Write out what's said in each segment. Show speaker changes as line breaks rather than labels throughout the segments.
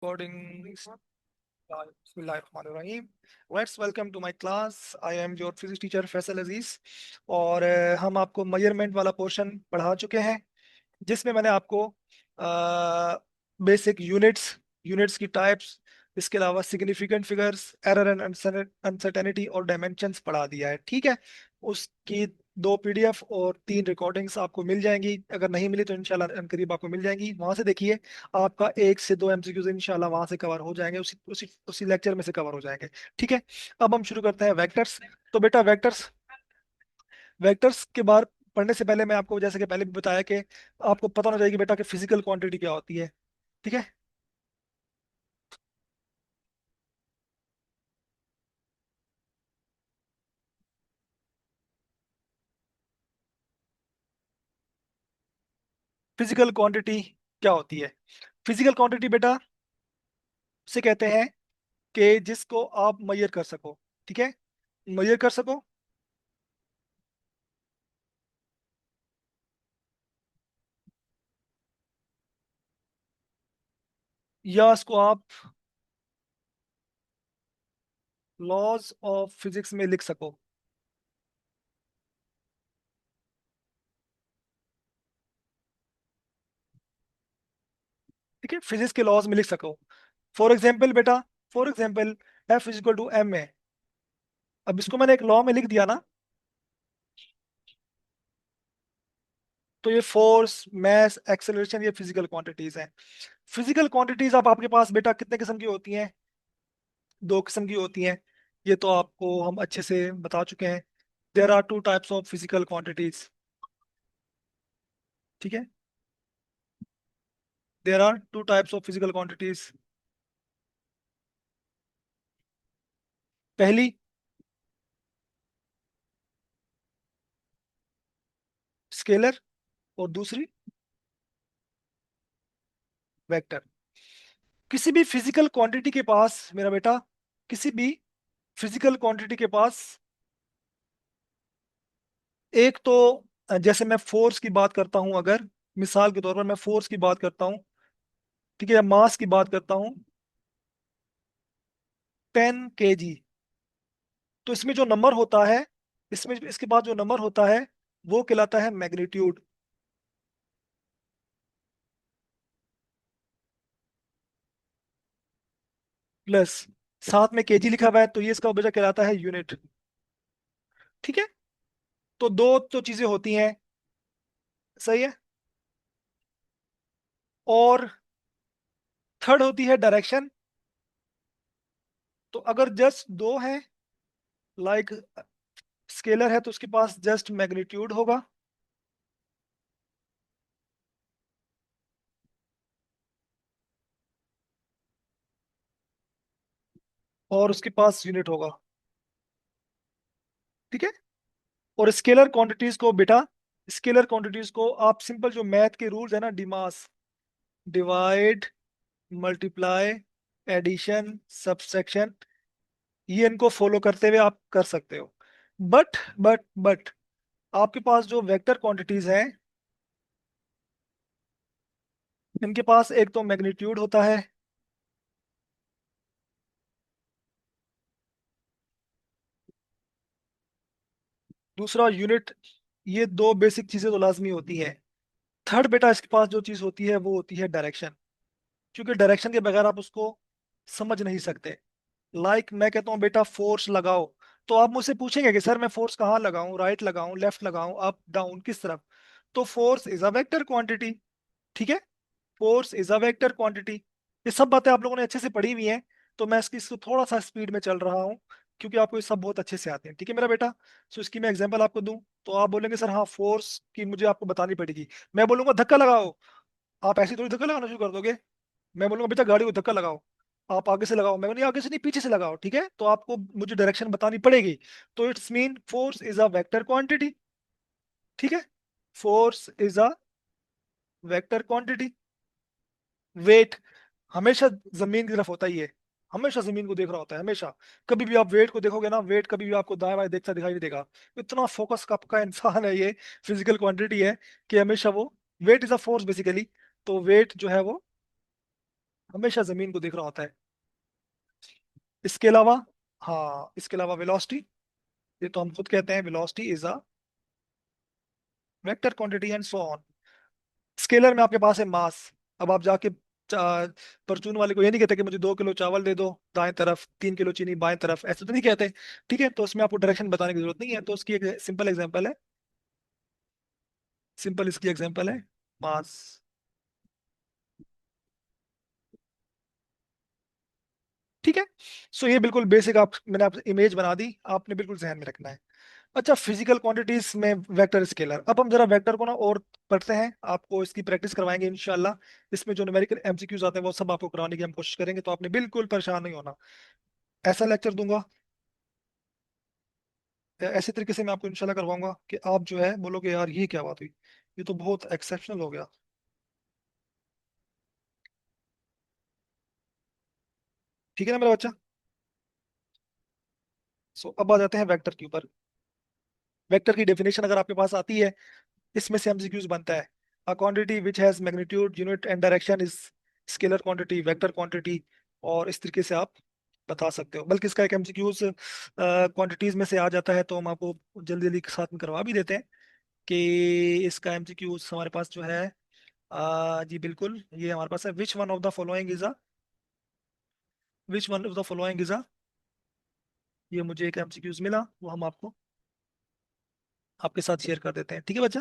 Recording. Bismillahirrahmanirrahim. Let's welcome to my class. I am your physics teacher Faisal अजीज और हम आपको measurement वाला portion पढ़ा चुके हैं जिसमें मैंने आपको बेसिक यूनिट्स की टाइप्स, इसके अलावा significant figures, error and uncertainty और डायमेंशंस पढ़ा दिया है। ठीक है, उसकी 2 PDF और 3 रिकॉर्डिंग्स आपको मिल जाएंगी। अगर नहीं मिली तो इंशाल्लाह अनकरीब आपको मिल जाएंगी। वहां से देखिए, आपका 1 से 2 MCQs इंशाल्लाह वहां से कवर हो जाएंगे, उसी उसी उसी लेक्चर में से कवर हो जाएंगे। ठीक है, अब हम शुरू करते हैं वेक्टर्स। तो बेटा वेक्टर्स वेक्टर्स के बारे पढ़ने से पहले मैं आपको, जैसे कि पहले भी बताया, कि आपको पता होना चाहिए कि बेटा कि फिजिकल क्वांटिटी क्या होती है। ठीक है, फिजिकल क्वांटिटी क्या होती है? फिजिकल क्वांटिटी बेटा से कहते हैं कि जिसको आप मेजर कर सको। ठीक है, मेजर कर सको या इसको आप लॉज ऑफ फिजिक्स में लिख सको। ठीक है, फिजिक्स के लॉज में लिख सको। फॉर एग्जाम्पल बेटा, फॉर एग्जाम्पल F=m है। अब इसको मैंने एक लॉ में लिख दिया ना, तो ये फोर्स, मैस, एक्सेलरेशन, ये फिजिकल क्वांटिटीज हैं। फिजिकल क्वांटिटीज अब आपके पास बेटा कितने किस्म की होती हैं? 2 किस्म की होती हैं। ये तो आपको हम अच्छे से बता चुके हैं। There are 2 types of physical quantities. ठीक है, there are 2 types of physical quantities. पहली स्केलर और दूसरी वेक्टर। किसी भी फिजिकल क्वांटिटी के पास मेरा बेटा, किसी भी फिजिकल क्वांटिटी के पास एक तो जैसे मैं फोर्स की बात करता हूं, अगर मिसाल के तौर पर मैं फोर्स की बात करता हूं, ठीक है, या मास की बात करता हूं, 10 kg, तो इसमें जो नंबर होता है, इसमें इसके बाद जो नंबर होता है वो कहलाता है मैग्नीट्यूड। प्लस साथ में केजी लिखा हुआ है, तो ये इसका वजह कहलाता है यूनिट। ठीक है, तो दो तो चीजें होती हैं, सही है। और थर्ड होती है डायरेक्शन। तो अगर जस्ट दो है, लाइक स्केलर है, तो उसके पास जस्ट मैग्नीट्यूड होगा, और उसके पास यूनिट होगा। ठीक है, और स्केलर क्वांटिटीज को बेटा, स्केलर क्वांटिटीज को आप सिंपल जो मैथ के रूल्स है ना, DMAS, divide, multiply, addition, subtraction, ये इनको फॉलो करते हुए आप कर सकते हो। बट आपके पास जो वेक्टर क्वांटिटीज हैं, इनके पास एक तो मैग्नीट्यूड होता है, दूसरा यूनिट। ये दो बेसिक चीजें तो लाजमी होती हैं। थर्ड बेटा इसके पास जो चीज होती है वो होती है डायरेक्शन, क्योंकि डायरेक्शन के बगैर आप उसको समझ नहीं सकते। मैं कहता हूँ बेटा फोर्स लगाओ, तो आप मुझसे पूछेंगे कि सर मैं फोर्स कहाँ लगाऊं, राइट लगाऊं, लेफ्ट लगाऊं, अप डाउन, किस तरफ? तो force is a vector quantity. ठीक है, force is a vector quantity. ये सब बातें आप लोगों ने अच्छे से पढ़ी हुई हैं, तो मैं इसको थोड़ा सा स्पीड में चल रहा हूँ, क्योंकि आपको ये सब बहुत अच्छे से आते हैं। ठीक है मेरा बेटा, सो इसकी मैं एग्जांपल आपको दूं, तो आप बोलेंगे सर हाँ फोर्स की मुझे आपको बतानी पड़ेगी। मैं बोलूंगा धक्का लगाओ, आप ऐसे थोड़ी धक्का लगाना शुरू कर दोगे। मैं बोलूंगा बेटा गाड़ी को धक्का लगाओ, आप आगे से लगाओ। मैं नहीं, आगे से नहीं, पीछे से लगाओ। ठीक है, तो आपको मुझे डायरेक्शन बतानी पड़ेगी। तो it's mean force is a vector quantity. ठीक है, force is a vector quantity. Weight हमेशा जमीन की तरफ होता ही है, हमेशा जमीन को देख रहा होता है, हमेशा। कभी भी आप वेट को देखोगे ना, वेट कभी भी आपको दाएं बाएं देखता दिखाई नहीं देगा। इतना फोकस का इंसान है ये, फिजिकल क्वांटिटी है, कि हमेशा वो, weight is a force basically, तो वेट जो है वो हमेशा जमीन को दिख रहा होता है। इसके अलावा, हाँ इसके अलावा वेलोसिटी, ये तो हम खुद कहते हैं velocity is a vector quantity and so on. Scalar में आपके पास है मास। अब आप जाके परचून वाले को ये नहीं कहते कि मुझे 2 किलो चावल दे दो दाएं तरफ, 3 किलो चीनी बाएं तरफ, ऐसे तो नहीं कहते। ठीक है, तो उसमें आपको डायरेक्शन बताने की जरूरत नहीं है, तो उसकी एक सिंपल एग्जांपल है, सिंपल इसकी एग्जांपल है मास। ठीक है। सो ये बिल्कुल बेसिक, आप मैंने आप इमेज बना दी, आपने बिल्कुल जहन में रखना है। अच्छा, फिजिकल क्वांटिटीज में वेक्टर स्केलर, अब हम जरा वेक्टर को ना और पढ़ते हैं, आपको इसकी प्रैक्टिस करवाएंगे इंशाल्लाह। इसमें जो न्यूमेरिकल एमसीक्यूज आते हैं वो सब आपको कराने की हम कोशिश करेंगे, तो आपने बिल्कुल परेशान नहीं होना। ऐसा लेक्चर दूंगा, ऐसे तरीके से मैं आपको इंशाल्लाह करवाऊंगा कि आप जो है बोलोगे यार ये क्या बात हुई, ये तो बहुत एक्सेप्शनल हो गया। ठीक है ना मेरा बच्चा। सो अब आ जाते हैं वेक्टर के ऊपर। वेक्टर की डेफिनेशन अगर आपके पास आती है, इसमें से एमसीक्यूज बनता है। A quantity which has magnitude unit and direction is scalar quantity, vector quantity. और इस तरीके से आप बता सकते हो, बल्कि इसका एक एमसीक्यूज क्वांटिटीज में से आ जाता है, तो हम आपको जल्दी जल्दी के साथ में करवा भी देते हैं कि इसका एमसीक्यूज हमारे पास जो है, जी बिल्कुल ये हमारे पास है, which one of the following is a, ये मुझे एक एमसीक्यूज मिला, वो हम आपको आपके साथ शेयर कर देते हैं। ठीक है बच्चा।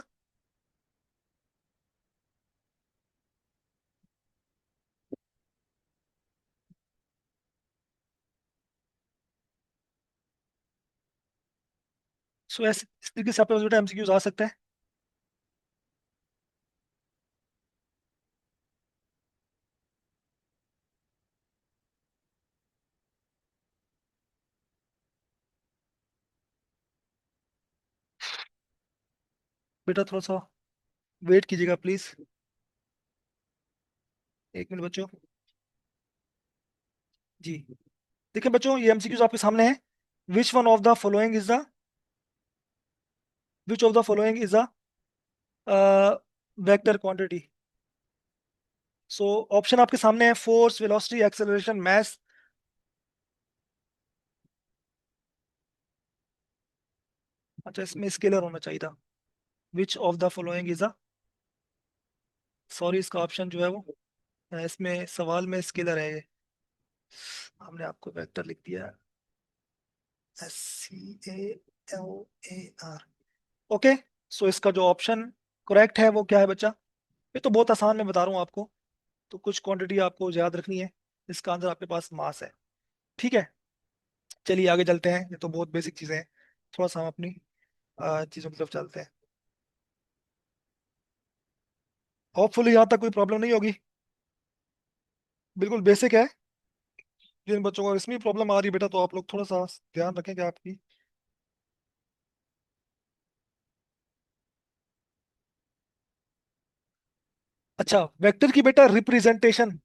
सो ऐसे इस तरीके से आपके पास बेटा एमसीक्यूज आ सकता है। बेटा थोड़ा सा वेट कीजिएगा प्लीज, 1 मिनट बच्चों। जी, देखिए बच्चों ये एमसीक्यूज आपके सामने है। Which one of the following is the, which of the following is the vector quantity. So option आपके सामने है, फोर्स, वेलोसिटी, एक्सेलरेशन, मास। अच्छा, इसमें स्केलर होना चाहिए था। Which of the following is the, sorry इसका ऑप्शन जो है वो, इसमें सवाल में स्केलर है ये, हमने आपको वेक्टर लिख दिया, SCALAR। ओके। सो इसका जो ऑप्शन करेक्ट है वो क्या है बच्चा? ये तो बहुत आसान, मैं बता रहा हूँ आपको, तो कुछ क्वांटिटी आपको याद रखनी है। इसका आंसर आपके पास मास है। ठीक है, चलिए आगे चलते हैं, ये तो बहुत बेसिक चीजें हैं। थोड़ा सा हम अपनी चीजों की तरफ चलते हैं। होपफुली यहाँ तक कोई प्रॉब्लम नहीं होगी, बिल्कुल बेसिक है। जिन बच्चों को इसमें प्रॉब्लम आ रही है बेटा, तो आप लोग थोड़ा सा ध्यान रखेंगे आपकी। अच्छा, वेक्टर की बेटा रिप्रेजेंटेशन,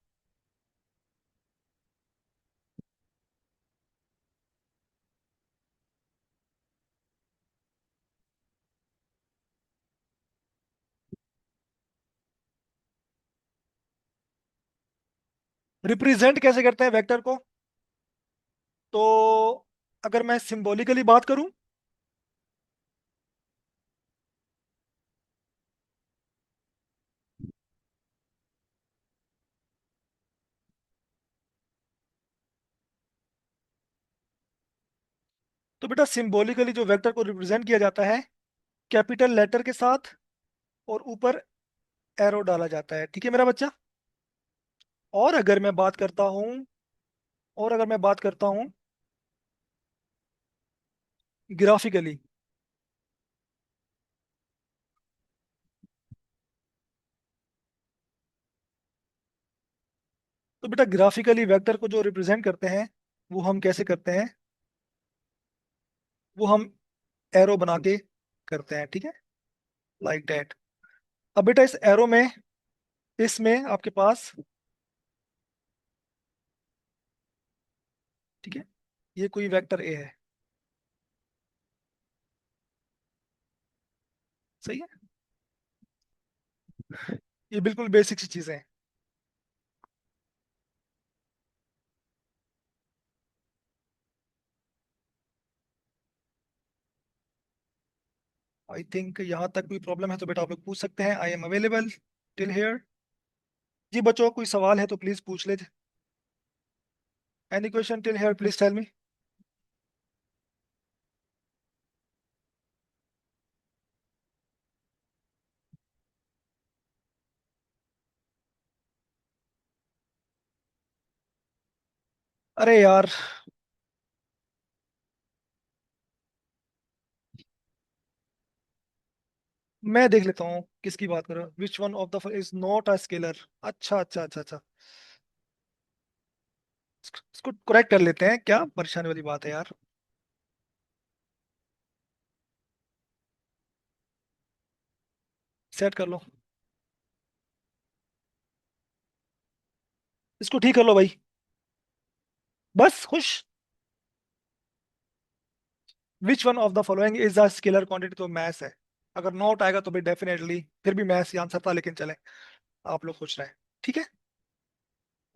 रिप्रेजेंट कैसे करते हैं वेक्टर को? तो अगर मैं सिंबॉलिकली बात करूं, तो बेटा सिंबॉलिकली जो वेक्टर को रिप्रेजेंट किया जाता है, कैपिटल लेटर के साथ, और ऊपर एरो डाला जाता है। ठीक है मेरा बच्चा। और अगर मैं बात करता हूं, और अगर मैं बात करता हूं ग्राफिकली, तो बेटा ग्राफिकली वेक्टर को जो रिप्रेजेंट करते हैं, वो हम कैसे करते हैं? वो हम एरो बना के करते हैं। ठीक है, लाइक दैट। अब बेटा इस एरो में, इसमें आपके पास, ठीक है, ये कोई वेक्टर ए है, सही है। ये बिल्कुल बेसिक सी चीजें हैं। आई थिंक यहाँ तक कोई प्रॉब्लम है तो बेटा आप लोग पूछ सकते हैं। I am available till here. जी बच्चों कोई सवाल है तो प्लीज पूछ ले। Any question till here please tell me. अरे यार, मैं देख लेता हूँ किसकी बात कर रहा हूँ। Which one of the is not a scalar. अच्छा अच्छा अच्छा अच्छा। इसको करेक्ट कर लेते हैं, क्या परेशानी वाली बात है यार। सेट कर लो। इसको ठीक कर लो भाई। बस खुश। Which one of the following is a scalar quantity, तो मैथ्स है। अगर नॉट आएगा तो भाई डेफिनेटली फिर भी मैथ्स ही आंसर था, लेकिन चले आप लोग खुश रहे। ठीक है।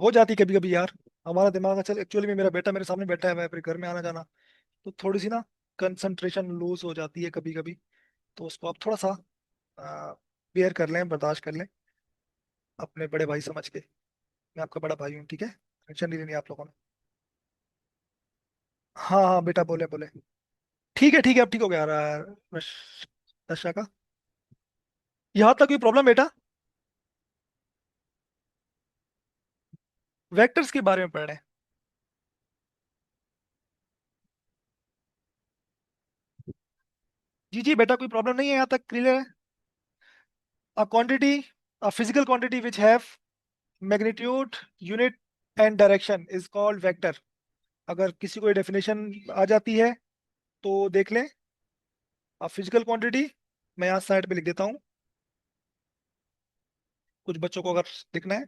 हो जाती कभी कभी यार। हमारा दिमाग अच्छा, एक्चुअली में मेरा बेटा मेरे सामने बैठा है, मैं फिर घर में आना जाना, तो थोड़ी सी ना कंसंट्रेशन लूज हो जाती है कभी कभी। तो उसको आप थोड़ा सा बेयर कर लें, बर्दाश्त कर लें, अपने बड़े भाई समझ के। मैं आपका बड़ा भाई हूँ, ठीक है, टेंशन नहीं लेनी आप लोगों ने। हाँ हाँ बेटा, बोले बोले। ठीक है, अब ठीक हो गया दशा का। यहाँ तक कोई प्रॉब्लम बेटा? वेक्टर्स के बारे में पढ़ रहे हैं? जी जी बेटा, कोई प्रॉब्लम नहीं है, यहाँ तक क्लियर है। A quantity, a physical quantity which have magnitude, unit and direction is called vector. अगर किसी को डेफिनेशन आ जाती है तो देख लें। अ फिजिकल क्वांटिटी, मैं यहाँ साइड पे लिख देता हूँ, कुछ बच्चों को अगर लिखना है।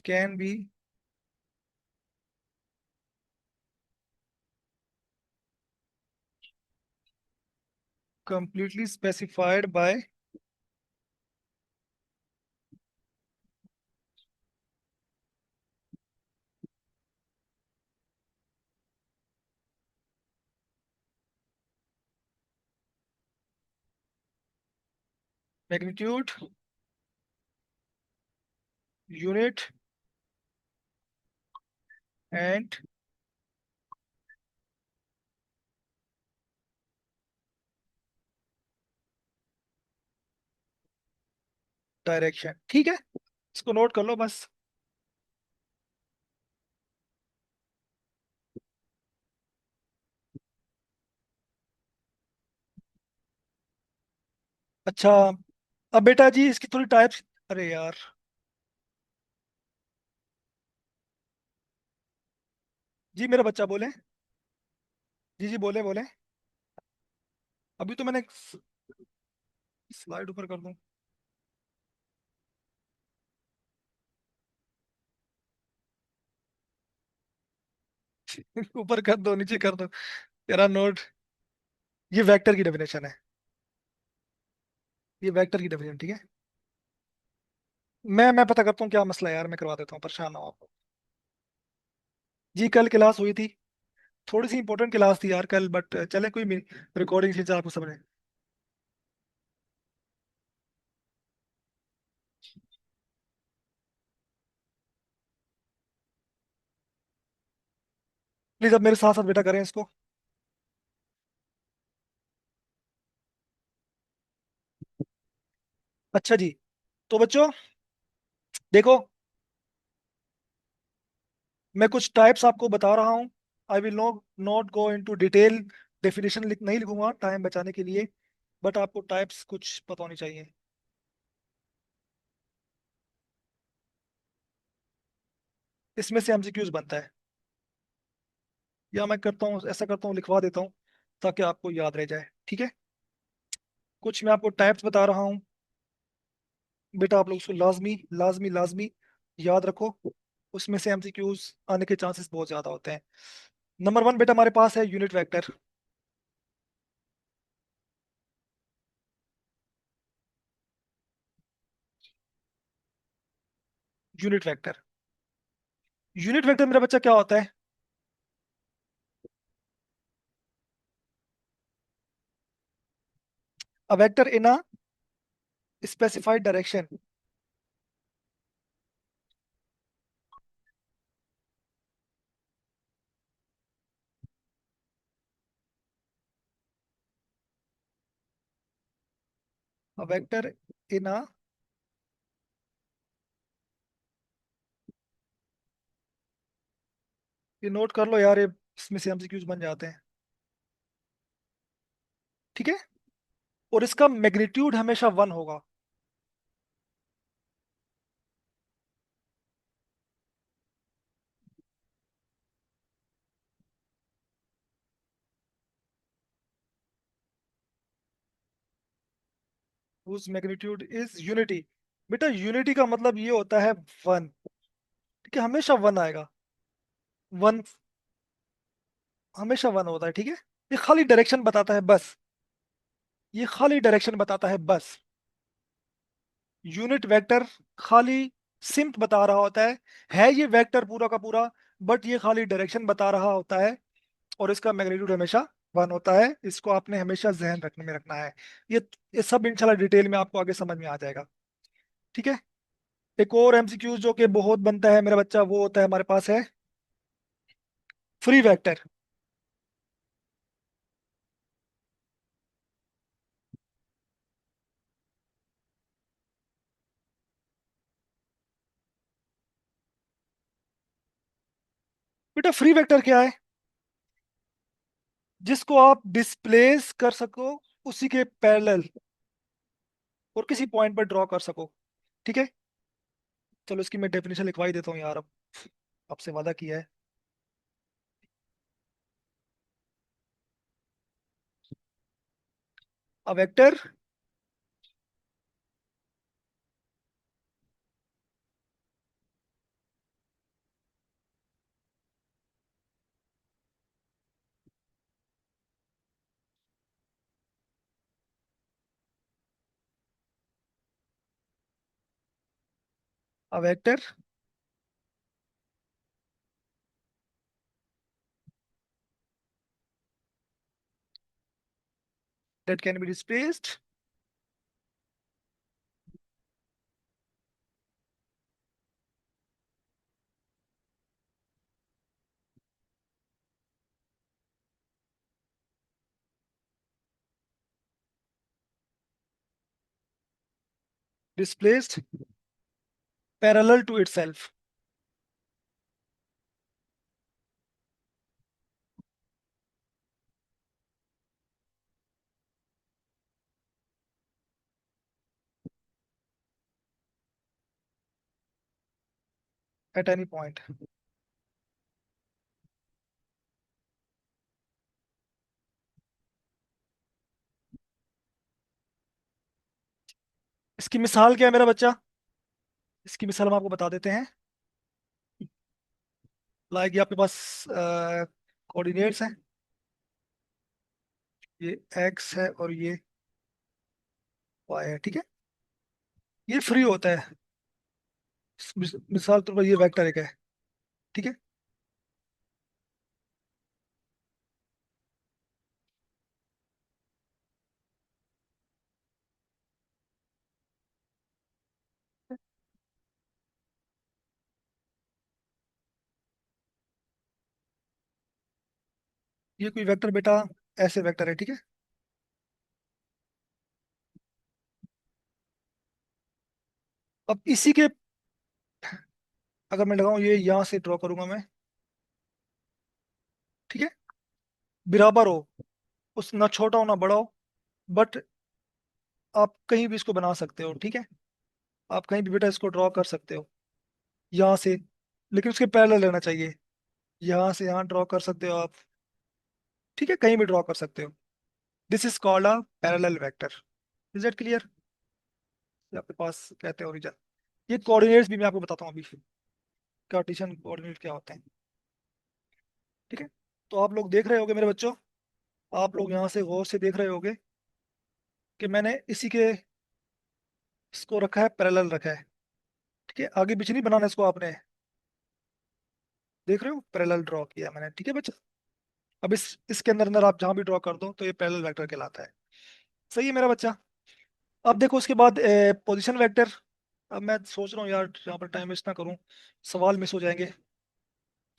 Can be completely specified by magnitude, unit and direction. ठीक है, इसको नोट कर लो बस। अच्छा, अब बेटा जी इसकी थोड़ी टाइप्स। अरे यार, जी मेरा बच्चा बोले। जी जी बोले बोले। अभी तो मैंने स्लाइड ऊपर कर दूं? ऊपर कर दो, नीचे कर दो, तेरा नोट। ये वेक्टर की डेफिनेशन है। ये वेक्टर की डेफिनेशन, ठीक है। मैं पता करता हूँ क्या मसला है यार, मैं करवा देता हूँ, परेशान ना हो आप। जी कल क्लास हुई थी, थोड़ी सी इंपॉर्टेंट क्लास थी यार कल, बट चले कोई रिकॉर्डिंग से आपको समझे। प्लीज अब मेरे साथ साथ बेटा करें इसको। अच्छा जी, तो बच्चों देखो, मैं कुछ टाइप्स आपको बता रहा हूँ। I will not go into detail. Definition नहीं लिखूंगा टाइम बचाने के लिए, बट आपको टाइप्स कुछ पता होनी चाहिए। इसमें से एमसीक्यूज बनता है। या मैं करता हूँ, ऐसा करता हूँ, लिखवा देता हूँ ताकि आपको याद रह जाए, ठीक है। कुछ मैं आपको टाइप्स बता रहा हूँ, बेटा आप लोग उसको लाजमी लाजमी लाजमी याद रखो। उसमें से एमसीक्यूज आने के चांसेस बहुत ज्यादा होते हैं। नंबर वन बेटा हमारे पास है unit vector. Unit vector, unit vector मेरा बच्चा क्या होता है? A vector in a specified direction. A vector in a, ये नोट कर लो यार, ये इसमें से एमसीक्यूज बन जाते हैं, ठीक है। और इसका मैग्नीट्यूड हमेशा वन होगा। whose magnitude is unity। बेटा यूनिटी का मतलब ये होता है वन, ठीक है, हमेशा वन आएगा। वन, हमेशा वन होता है, ठीक है। ये खाली डायरेक्शन बताता है बस, ये खाली डायरेक्शन बताता है बस। यूनिट वेक्टर खाली सिम्प बता रहा होता है ये वेक्टर पूरा का पूरा, बट ये खाली डायरेक्शन बता रहा होता है। और इसका मैग्नीट्यूड हमेशा वन होता है। इसको आपने हमेशा जहन रखने में रखना है। ये ये सब इंशाल्लाह डिटेल में आपको आगे समझ में आ जाएगा, ठीक है। एक और एमसीक्यू जो कि बहुत बनता है मेरा बच्चा, वो होता है हमारे पास है फ्री वेक्टर। बेटा फ्री वेक्टर क्या है? जिसको आप डिस्प्लेस कर सको उसी के पैरेलल और किसी पॉइंट पर ड्रॉ कर सको, ठीक है। चलो इसकी मैं डेफिनेशन लिखवा ही देता हूँ यार, अब आपसे वादा किया है। A vector, a vector that can be displaced displaced parallel to itself at any point. इसकी मिसाल क्या है मेरा बच्चा? इसकी मिसाल हम आपको बता देते हैं। लाइक ये आपके पास कोऑर्डिनेट्स हैं, ये एक्स है और ये वाई है, ठीक है। ये फ्री होता है, मिसाल तौर पर ये वेक्टर एक है, ठीक है। ये कोई वेक्टर बेटा ऐसे वेक्टर है, ठीक है। अब इसी के, अगर मैं लगाऊं ये यहाँ से ड्रॉ करूंगा मैं, ठीक है, बराबर हो, उस ना छोटा हो ना बड़ा हो, बट आप कहीं भी इसको बना सकते हो, ठीक है। आप कहीं भी बेटा इसको ड्रॉ कर सकते हो यहाँ से। लेकिन उसके पैरेलल रहना चाहिए। यहाँ से यहाँ ड्रॉ कर सकते हो आप, ठीक है, कहीं भी ड्रॉ कर सकते हो। This is called a parallel vector. Is it clear? आपके पास कहते हैं ओरिजिन। ये कोऑर्डिनेट्स भी मैं आपको बताता हूँ अभी, कार्टेशियन कोऑर्डिनेट क्या होते हैं। ठीक है, तो आप लोग देख रहे होगे मेरे बच्चों, आप लोग यहाँ से गौर से देख रहे होगे कि मैंने इसी के इसको रखा है, पैरेलल रखा है। ठीक है, आगे पीछे नहीं बनाना इसको आपने, देख रहे हो, पैरेलल ड्रॉ किया मैंने। ठीक है बच्चा, अब इसके अंदर अंदर आप जहां भी ड्रॉ कर दो तो ये पैरेलल वेक्टर कहलाता है। सही है मेरा बच्चा? अब देखो उसके बाद पोजीशन वेक्टर। अब मैं सोच रहा हूँ यार यहाँ पर टाइम वेस्ट ना करूँ, सवाल मिस हो जाएंगे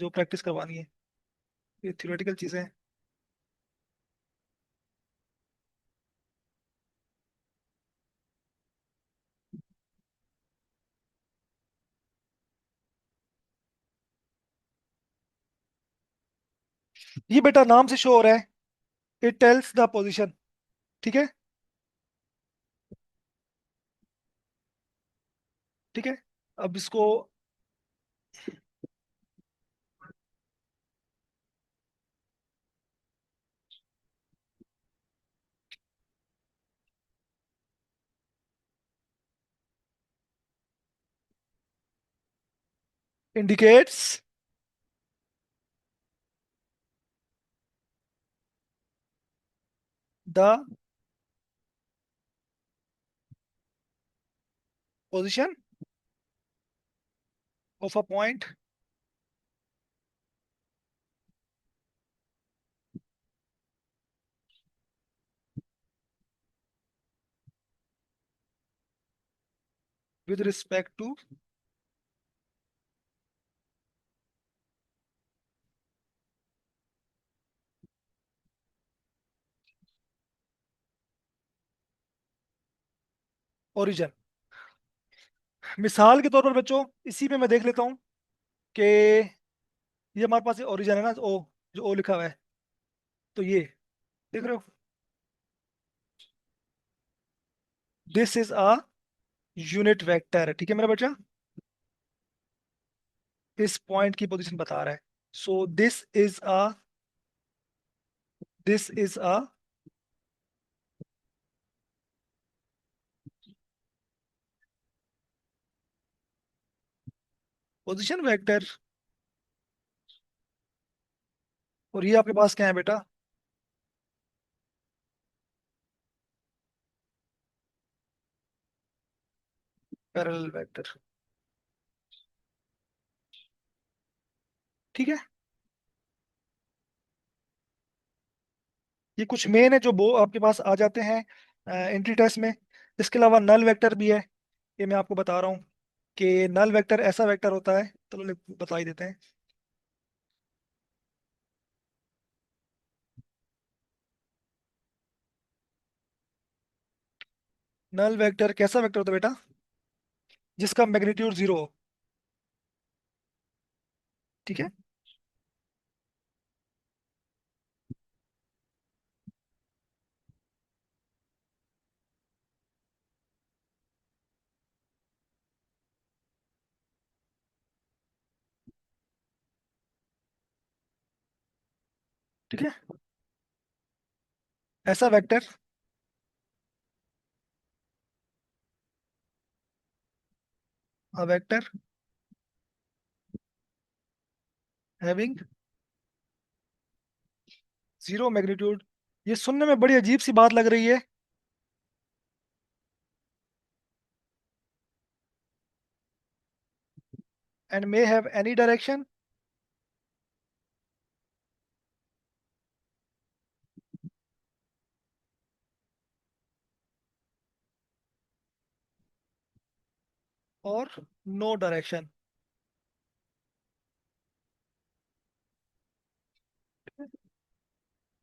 जो प्रैक्टिस करवानी है, ये थ्योरेटिकल चीजें हैं। ये बेटा नाम से शो हो रहा है, इट टेल्स द पोजीशन। ठीक है, ठीक है, अब इसको indicates the position of a point with respect to origin. मिसाल के तौर पर बच्चों, इसी में मैं देख लेता हूँ कि ये हमारे पास ओरिजिन है ना, ओ, जो ओ लिखा हुआ है, तो ये देख रहे हो, this is a unit vector. ठीक है मेरा बच्चा, इस पॉइंट की पोजीशन बता रहा है। So this is a position vector. और ये आपके पास क्या है बेटा? Parallel vector. ठीक है, ये कुछ मेन है जो वो आपके पास आ जाते हैं एंट्री टेस्ट में। इसके अलावा नल वेक्टर भी है, ये मैं आपको बता रहा हूँ कि नल वेक्टर ऐसा वेक्टर होता है, चलो बता ही देते हैं। नल वेक्टर कैसा वेक्टर होता है बेटा? जिसका मैग्नीट्यूड जीरो हो। ठीक है, ठीक है, ऐसा vector, a vector having zero magnitude. ये सुनने में बड़ी अजीब सी बात लग रही है। And may have any direction. और नो डायरेक्शन।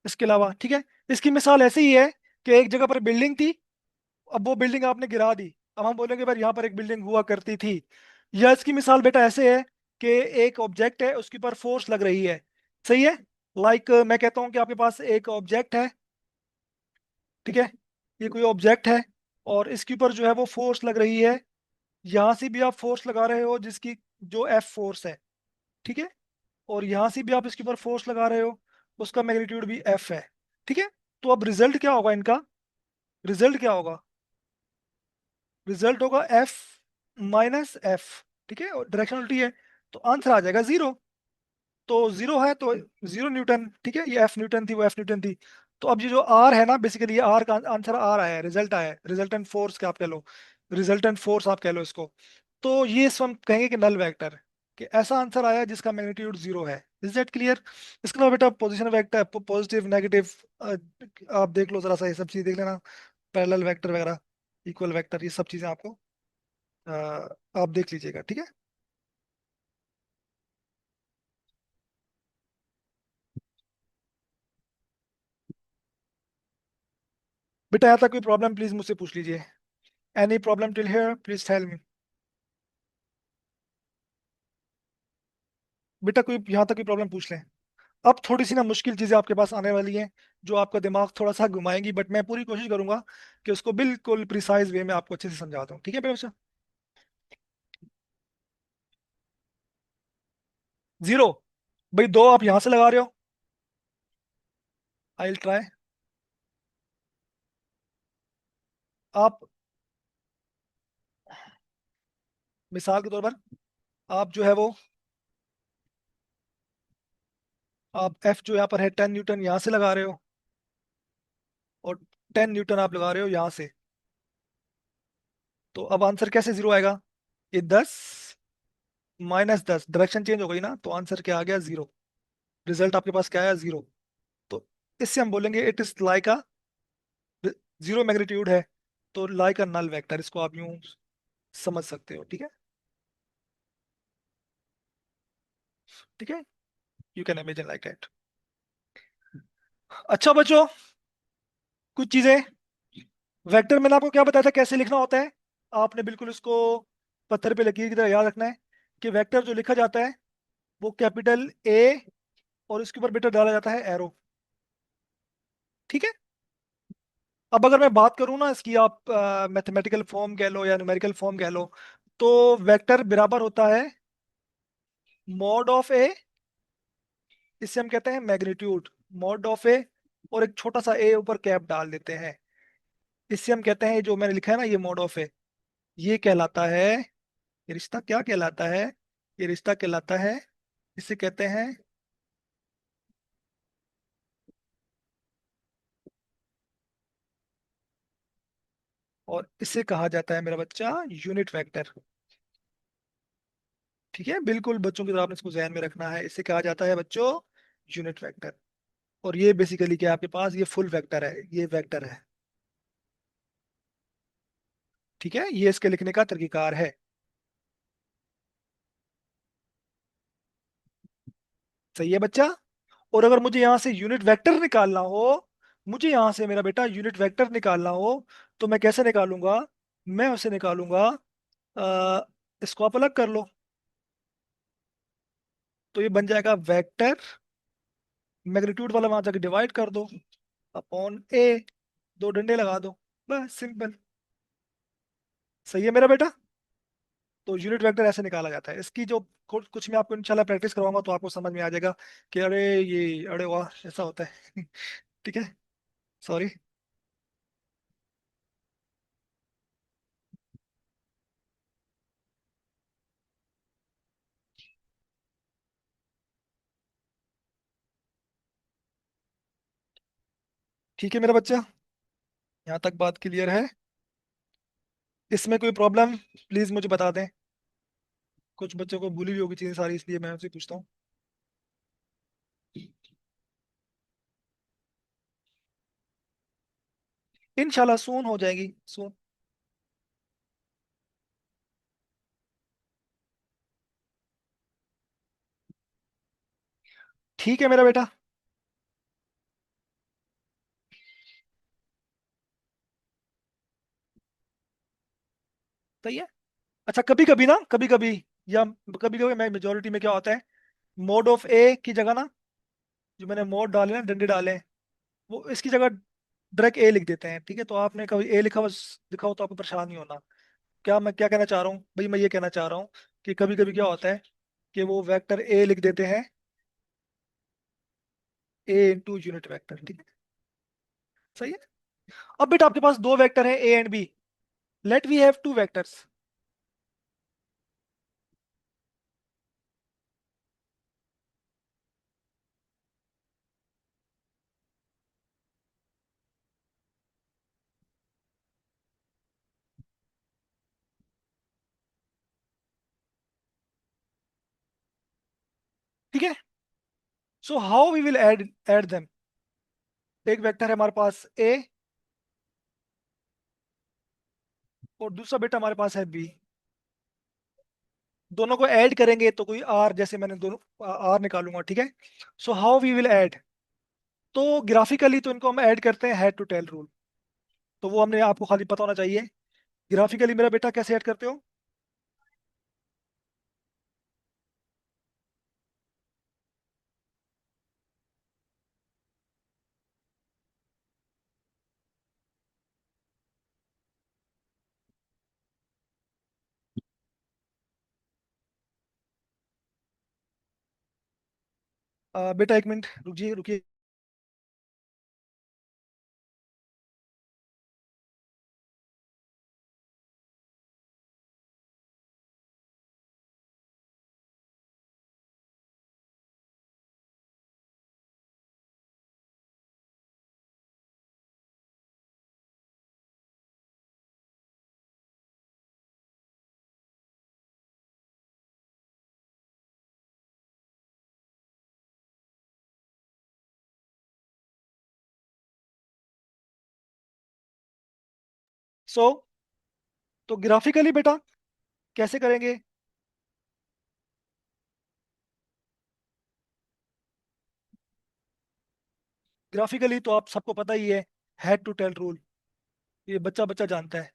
इसके अलावा ठीक है, इसकी मिसाल ऐसी ही है कि एक जगह पर बिल्डिंग थी, अब वो बिल्डिंग आपने गिरा दी। अब हम बोलेंगे भाई यहाँ पर एक बिल्डिंग हुआ करती थी। या इसकी मिसाल बेटा ऐसे है कि एक ऑब्जेक्ट है, उसके ऊपर फोर्स लग रही है। सही है, लाइक मैं कहता हूँ कि आपके पास एक ऑब्जेक्ट है। ठीक है, ये कोई ऑब्जेक्ट है और इसके ऊपर जो है वो फोर्स लग रही है। यहां से भी आप फोर्स लगा रहे हो जिसकी, जो एफ फोर्स है। ठीक है। और यहाँ से भी आप इसके ऊपर फोर्स लगा रहे हो, उसका मैग्नीट्यूड भी एफ है। ठीक है। तो अब रिजल्ट क्या होगा इनका, रिजल्ट क्या होगा, रिजल्ट होगा एफ माइनस एफ। ठीक है, और डायरेक्शन उल्टी है, तो आंसर आ जाएगा जीरो। तो जीरो है तो जीरो न्यूटन। ठीक है, ये एफ न्यूटन थी, वो एफ न्यूटन थी। तो अब ये जो आर है ना, बेसिकली ये आर का आंसर आर आया है, रिजल्ट आया है, रिजल्टेंट फोर्स का आप कह लो, रिजल्टेंट फोर्स आप कह लो इसको। तो ये इसको हम कहेंगे कि नल वेक्टर, कि ऐसा आंसर आया जिसका मैग्नीट्यूड जीरो है। Is that clear? इसके अलावा बेटा पोजीशन वेक्टर, पॉजिटिव नेगेटिव, आप देख लो जरा सा, ये सब चीज देख लेना, पैरेलल वेक्टर वगैरह, इक्वल वेक्टर, ये सब चीजें आपको अ, आप देख लीजिएगा। ठीक है बेटा, यहाँ तक कोई प्रॉब्लम प्लीज मुझसे पूछ लीजिए। Any problem till here please tell me. बेटा कोई यहाँ तक कोई प्रॉब्लम पूछ लें। अब थोड़ी सी ना मुश्किल चीजें आपके पास आने वाली हैं, जो आपका दिमाग थोड़ा सा घुमाएंगी, बट मैं पूरी कोशिश करूंगा कि उसको बिल्कुल प्रिसाइज वे में आपको अच्छे से समझा दूं। ठीक है बेटा? जीरो? भाई दो आप यहां से लगा रहे हो, आई विल ट्राई। आप मिसाल के तौर पर, आप जो है वो, आप एफ जो यहाँ पर है 10 न्यूटन यहाँ से लगा रहे हो, और 10 न्यूटन आप लगा रहे हो यहाँ से। तो अब आंसर कैसे जीरो आएगा? ये 10 - 10, डायरेक्शन चेंज हो गई ना, तो आंसर क्या आ गया? जीरो। रिजल्ट आपके पास क्या आया? जीरो। तो इससे हम बोलेंगे it is like a, zero magnitude है, तो लाइक अ नल वेक्टर, इसको आप यूं समझ सकते हो। ठीक है? ठीक है, you can imagine like that. अच्छा बच्चों, कुछ चीजें, वेक्टर मैंने आपको क्या बताया था कैसे लिखना होता है, आपने बिल्कुल उसको पत्थर पे लकीर की तरह याद रखना है। कि वेक्टर जो लिखा जाता है वो कैपिटल ए, और उसके ऊपर बेटा डाला जाता है एरो। ठीक है। अब अगर मैं बात करूं ना इसकी, आप मैथमेटिकल फॉर्म कह लो या न्यूमेरिकल फॉर्म कह लो, तो वेक्टर बराबर होता है मॉड ऑफ ए, इससे हम कहते हैं मैग्नीट्यूड, मॉड ऑफ ए, और एक छोटा सा ए ऊपर कैप डाल देते हैं, इससे हम कहते हैं, जो मैंने लिखा है ना ये मॉड ऑफ ए, ये कहलाता है, ये रिश्ता क्या कहलाता है, ये रिश्ता कहलाता है, इसे कहते हैं, और इसे कहा जाता है मेरा बच्चा यूनिट वेक्टर। ठीक है, बिल्कुल बच्चों की तरह आपने इसको ध्यान में रखना है, इसे कहा जाता है बच्चों यूनिट वेक्टर। और ये बेसिकली क्या है आपके पास, ये फुल वेक्टर है, ये वेक्टर है। ठीक है, ये इसके लिखने का तरीकाकार है। सही है बच्चा? और अगर मुझे यहां से यूनिट वेक्टर निकालना हो, मुझे यहां से मेरा बेटा यूनिट वेक्टर निकालना हो, तो मैं कैसे निकालूंगा? मैं उसे निकालूंगा, अ, इसको आप अलग कर लो, तो ये बन जाएगा वेक्टर, मैग्नीट्यूड वाला वहां जाके डिवाइड कर दो अपॉन ए, दो डंडे लगा दो, बस सिंपल। सही है मेरा बेटा? तो यूनिट वेक्टर ऐसे निकाला जाता है। इसकी जो कुछ मैं आपको इंशाल्लाह प्रैक्टिस करवाऊंगा, तो आपको समझ में आ जाएगा कि अरे ये, अरे वाह, ऐसा होता है। ठीक है, सॉरी। ठीक है मेरा बच्चा, यहाँ तक बात क्लियर है? इसमें कोई प्रॉब्लम प्लीज मुझे बता दें। कुछ बच्चों को भूली हुई होगी चीजें सारी, इसलिए मैं उनसे पूछता हूँ। इंशाल्लाह सून हो जाएगी, सून। ठीक है मेरा बेटा। सही है। अच्छा, कभी कभी ना, कभी कभी, या कभी कभी मैं मेजोरिटी में क्या होता है, मोड ऑफ ए की जगह ना, जो मैंने मोड डाले ना, डंडे डाले हैं, वो इसकी जगह डायरेक्ट ए लिख देते हैं। ठीक है, तो आपने कभी ए लिखा हुआ लिखा हो तो आपको परेशान नहीं होना। क्या मैं क्या कहना चाह रहा हूँ भाई, मैं ये कहना चाह रहा हूँ कि कभी कभी क्या होता है कि वो वेक्टर ए लिख देते हैं, ए इंटू यूनिट वेक्टर, ठीक है। सही है। अब बेटा आपके पास दो वेक्टर हैं, a and b. Let we have two vectors. ठीक है। So how we will add add them. एक वेक्टर है हमारे पास ए, और दूसरा बेटा हमारे पास है बी। दोनों को ऐड करेंगे तो कोई आर, जैसे मैंने दोनों आर निकालूंगा, ठीक है। So how we will add. तो ग्राफिकली तो इनको हम ऐड करते हैं हेड टू टेल रूल। तो वो हमने आपको खाली पता होना चाहिए। ग्राफिकली मेरा बेटा कैसे ऐड करते हो। बेटा एक मिनट रुकिए रुकिए। सो तो ग्राफिकली बेटा कैसे करेंगे। ग्राफिकली तो आप सबको पता ही है, हेड टू टेल रूल। ये बच्चा बच्चा जानता है।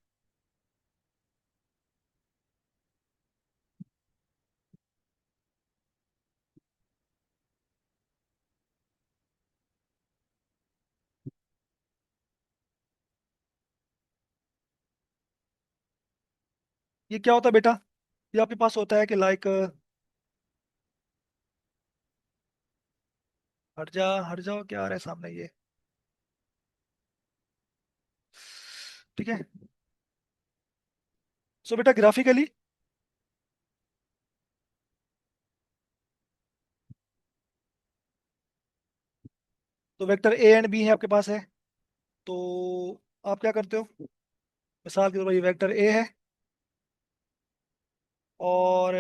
ये क्या होता है बेटा। ये आपके पास होता है कि लाइक, हट जा हट जाओ, क्या आ रहा है सामने ये। ठीक है। सो बेटा ग्राफिकली, तो वेक्टर ए एंड बी है आपके पास है। तो आप क्या करते हो। मिसाल के तौर पर ये वेक्टर ए है, और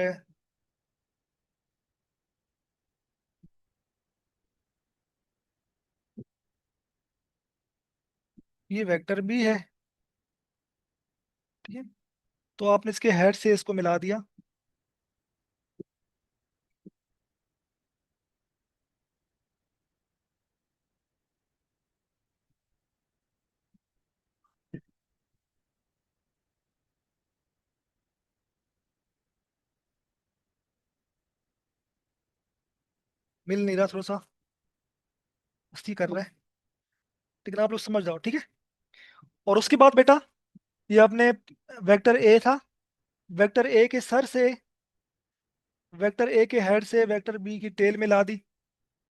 ये वेक्टर बी है। ठीक है। तो आपने इसके हेड से इसको मिला दिया। मिल नहीं रहा, थोड़ा सा मस्ती कर रहा है, लेकिन आप लोग समझ जाओ, ठीक है। और उसके बाद बेटा, ये आपने वेक्टर ए था, वेक्टर ए के सर से, वेक्टर ए के हेड से वेक्टर बी की टेल में ला दी।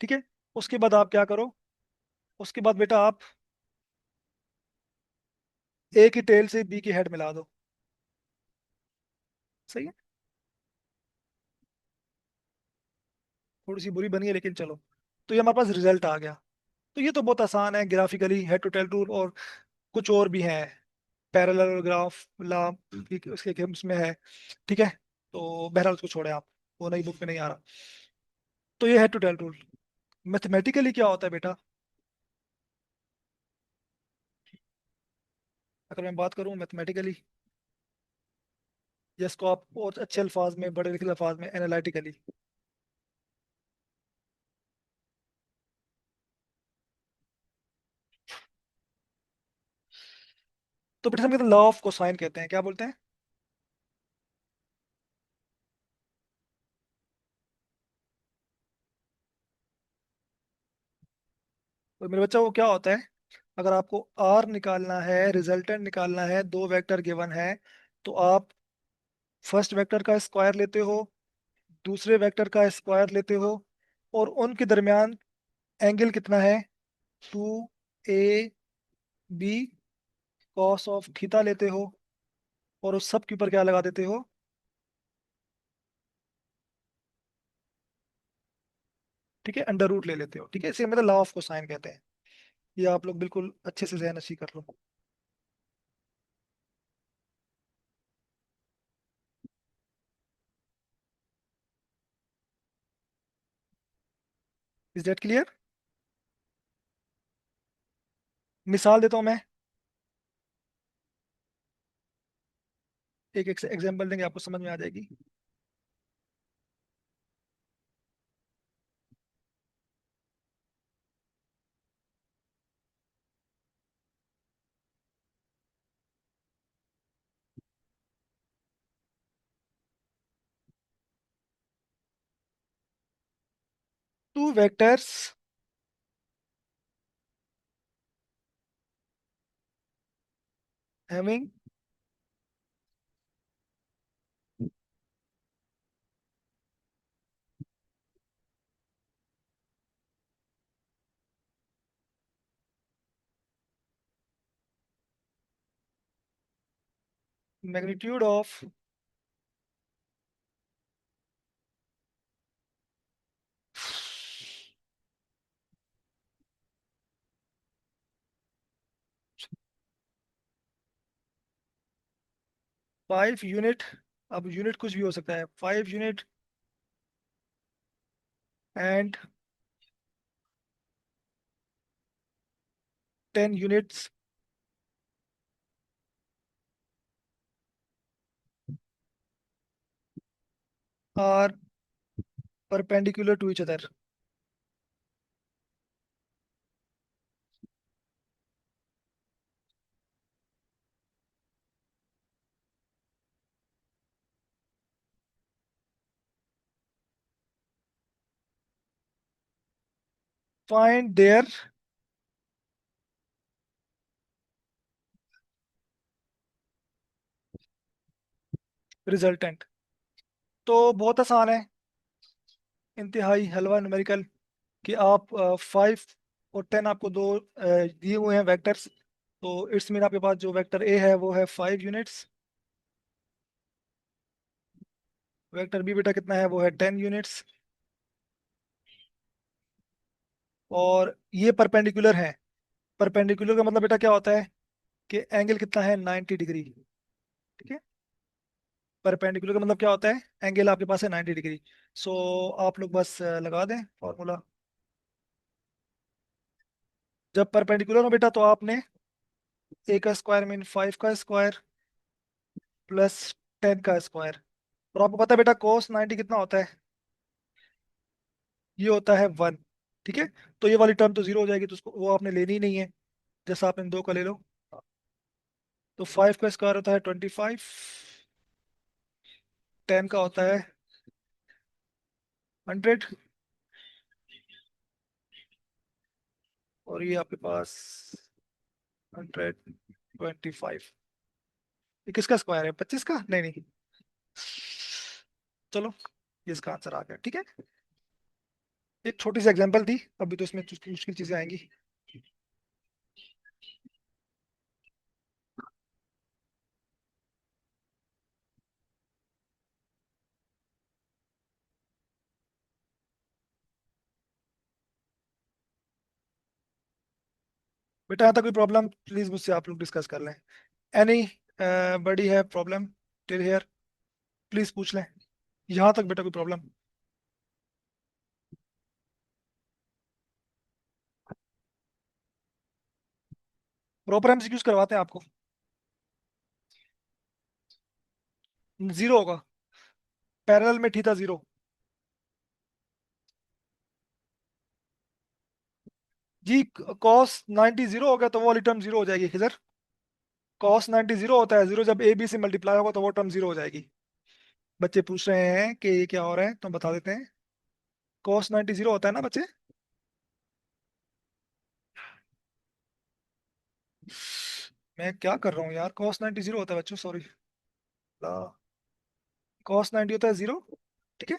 ठीक है। उसके बाद आप क्या करो। उसके बाद बेटा आप ए की टेल से बी की हेड मिला दो। सही है। थोड़ी सी बुरी बनी है, लेकिन चलो। तो ये हमारे पास रिजल्ट आ गया। तो ये तो बहुत आसान है graphically, head to tail rule. और कुछ और भी हैं, पैरेलल ग्राफ ला, उसके उसमें है। ठीक है। तो बहरहाल उसको छोड़े आप, वो नई बुक में नहीं आ रहा। तो ये head to tail rule. Mathematically क्या होता है बेटा। अगर मैं बात करूं मैथमेटिकली, जिसको आप और अच्छे अल्फाज में, बड़े लिखे अल्फाज में, एनालिटिकली। तो बेटा हम कहते हैं लॉ ऑफ कोसाइन, कहते हैं, क्या बोलते हैं। तो मेरे बच्चा वो क्या होता है, अगर आपको आर निकालना है, रिजल्टेंट निकालना है, दो वेक्टर गिवन है, तो आप फर्स्ट वेक्टर का स्क्वायर लेते हो, दूसरे वेक्टर का स्क्वायर लेते हो और उनके दरमियान एंगल कितना है, 2 AB कॉस ऑफ थीटा लेते हो और उस सब के ऊपर क्या लगा देते हो, ठीक है, अंडर रूट ले लेते हो। ठीक है, इसे मतलब लॉ ऑफ कोसाइन कहते हैं। ये आप लोग बिल्कुल अच्छे से ज़हन नशी कर लो। Is that clear? मिसाल देता हूँ मैं, एक एग्जांपल देंगे, आपको समझ में आ जाएगी। Two vectors having magnitude of 5 unit, अब यूनिट कुछ भी हो सकता है, 5 unit and 10 units are perpendicular to each other. Find their resultant. तो बहुत आसान है, इंतहाई हलवा न्यूमेरिकल, कि आप 5 और 10 आपको दो दिए हुए हैं वेक्टर्स। तो इट्स मीन आपके पास जो वेक्टर ए है वो है 5 यूनिट्स, वेक्टर बी बेटा कितना है, वो है 10 यूनिट्स, और ये परपेंडिकुलर है। परपेंडिकुलर का मतलब बेटा क्या होता है कि एंगल कितना है, 90 डिग्री। ठीक है, परपेंडिकुलर का मतलब क्या होता है, एंगल आपके पास है 90 डिग्री। सो आप लोग बस लगा दें फॉर्मूला। जब परपेंडिकुलर हो बेटा तो आपने ए का स्क्वायर मीन 5 का स्क्वायर प्लस 10 का स्क्वायर, और आपको पता है बेटा कोस 90 कितना होता है, ये होता है 1। ठीक है, तो ये वाली टर्म तो जीरो हो जाएगी, तो उसको वो आपने लेनी ही नहीं है, जैसा आप इन दो का ले लो। तो 5 का स्क्वायर होता है 25, 10 का होता है 100, और ये आपके पास 125। ये किसका स्क्वायर है, 25 का? नहीं नहीं, चलो ये इसका आंसर आ गया। ठीक है, एक छोटी सी एग्जांपल थी, अभी तो इसमें मुश्किल चीजें आएंगी। बेटा यहाँ तक कोई प्रॉब्लम, प्लीज मुझसे आप लोग डिस्कस कर लें। एनी बडी है प्रॉब्लम टिल हियर, प्लीज पूछ लें। यहाँ तक बेटा कोई प्रॉब्लम? प्रॉपर एमसीक्यूज करवाते हैं आपको, जीरो होगा, पैरेलल में थीटा जीरो। जी, कॉस 90 जीरो हो गया तो वो वाली टर्म जीरो हो जाएगी किधर, कॉस 90 जीरो होता है, जीरो जब ए बी से मल्टीप्लाई होगा तो वो टर्म जीरो हो जाएगी। बच्चे पूछ रहे हैं कि ये क्या हो रहा है, तो हम बता देते हैं। कॉस 90 जीरो होता है ना बच्चे, मैं क्या कर रहा हूँ यार, कॉस 90 जीरो होता है बच्चों, सॉरी। कॉस 90 होता है जीरो। ठीक है,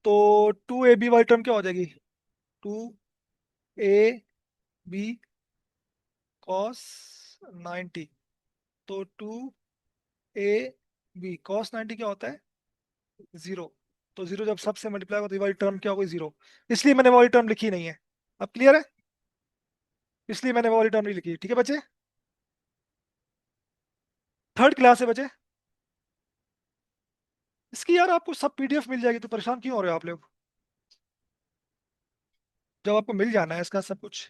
तो 2ab वाली टर्म क्या हो जाएगी? 2ab cos 90। तो 2ab कॉस 90 क्या होता है? जीरो। तो जीरो जब सबसे मल्टीप्लाई होगा तो ये वाली टर्म क्या होगी? जीरो। इसलिए मैंने वो वाली टर्म लिखी नहीं है। अब क्लियर है? इसलिए मैंने वो वाली टर्म नहीं लिखी। ठीक है बच्चे? थर्ड क्लास है बच्चे। इसकी यार आपको सब पीडीएफ मिल जाएगी, तो परेशान क्यों हो रहे हो आप लोग? जब आपको मिल जाना है इसका सब कुछ।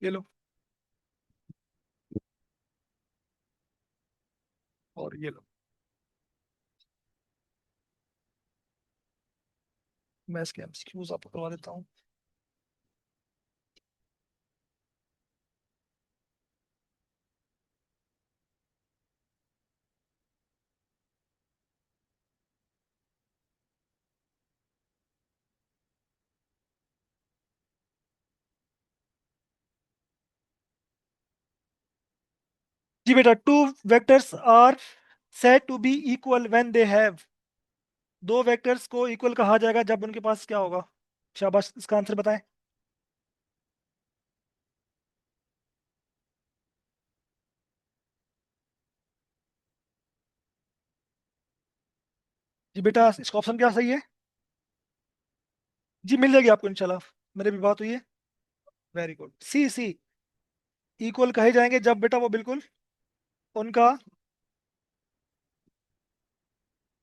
ये लो। और ये लो। मैं इसके एमसीक्यूज आपको करवा देता हूँ। जी बेटा, two vectors are said to be equal when they have. दो वेक्टर्स को इक्वल कहा जाएगा जब उनके पास क्या होगा? शाबाश, इसका आंसर बताएं। जी बेटा, इसका ऑप्शन क्या सही है? जी मिल जाएगी आपको इंशाल्लाह। मेरी भी बात हुई है। वेरी गुड, सी सी। इक्वल कहे जाएंगे जब बेटा वो बिल्कुल उनका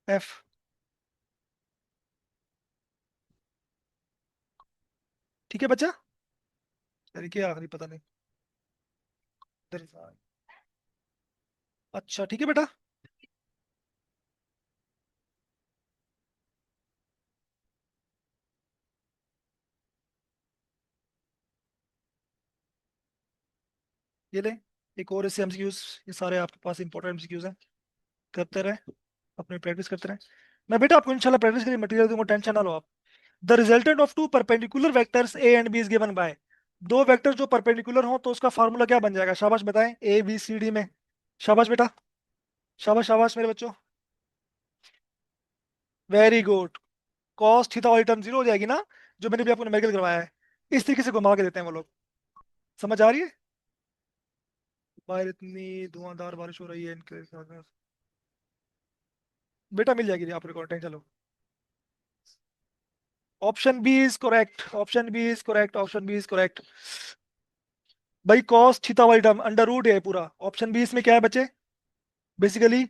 एफ। ठीक है बच्चा? तरीके आखिरी पता नहीं। अच्छा ठीक है बेटा। ये ले, एक और ऐसे एमसीक्यूज। ये सारे आपके पास इंपॉर्टेंट एमसीक्यूज हैं। करते रहे, अपनी प्रैक्टिस करते रहे। मैं बेटा आपको इंशाल्लाह प्रैक्टिस के लिए मटेरियल दूंगा, टेंशन ना लो आप। The resultant of two perpendicular vectors a and b is given by. दो वेक्टर जो परपेंडिकुलर हो तो उसका फार्मूला क्या बन जाएगा? शाबाश बताएं, ए बी सी डी में। शाबाश बेटा। शाबाश शाबाश मेरे बच्चों। Very good. कॉस थीटा वाली टर्म जीरो हो जाएगी ना, जो मैंने भी आपको न्यूमेरिकल करवाया है। इस तरीके से घुमा के देते हैं वो लोग। समझ आ रही है? बाहर इतनी धुआंधार बारिश हो रही है इनके साथ। बेटा मिल जाएगी आप रिकॉर्ड, टेंशन लो। Option b is correct, option b is correct, option b is correct. भाई कॉस थीटा वाली टर्म अंडर रूट है पूरा। ऑप्शन बी इसमें क्या है बच्चे? बेसिकली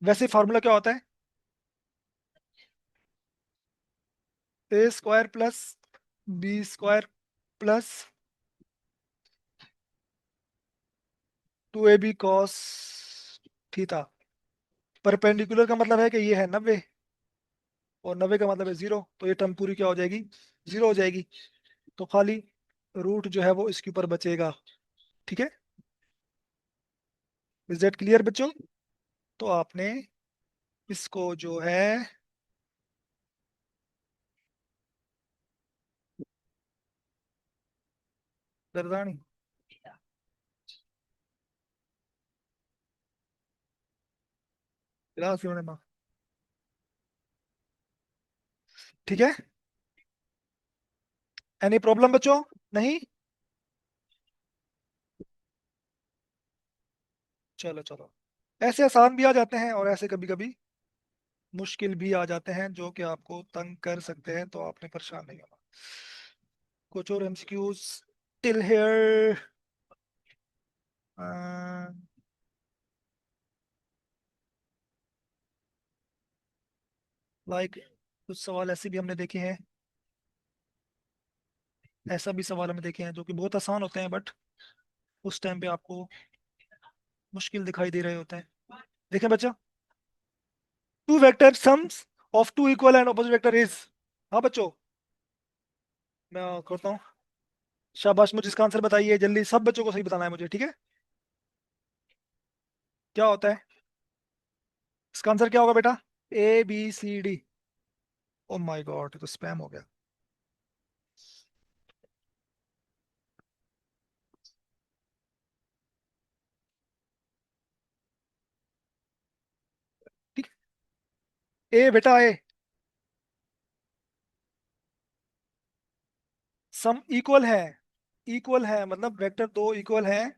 वैसे फार्मूला क्या होता है? A square plus b square plus 2ab cos theta. Perpendicular का मतलब है कि ये है 90, और 90 का मतलब है जीरो, तो ये टर्म पूरी क्या हो जाएगी? जीरो हो जाएगी। तो खाली रूट जो है वो इसके ऊपर बचेगा। ठीक है? इज दैट क्लियर बच्चों? तो आपने इसको जो है दरदानी क्लास में माँ। ठीक है? एनी प्रॉब्लम बच्चों? नहीं? चलो चलो। ऐसे आसान भी आ जाते हैं और ऐसे कभी कभी मुश्किल भी आ जाते हैं जो कि आपको तंग कर सकते हैं, तो आपने परेशान नहीं होना। कुछ और एमसीक्यूज टिल हेयर। लाइक कुछ सवाल ऐसे भी हमने देखे हैं, ऐसा भी सवाल हमने देखे हैं जो कि बहुत आसान होते हैं, बट उस टाइम पे आपको मुश्किल दिखाई दे रहे होते हैं। देखें बच्चा, two vector sums of two equal and opposite vector is. हाँ बच्चों, मैं करता हूँ। शाबाश, मुझे इसका आंसर बताइए जल्दी, सब बच्चों को सही बताना है मुझे, ठीक है? क्या होता है? इसका आंसर क्या होगा बेटा? ABCD। ओ माय गॉड, तो स्पैम हो गया। ठीक। ए बेटा ए। सम इक्वल है, इक्वल है मतलब वेक्टर दो इक्वल हैं,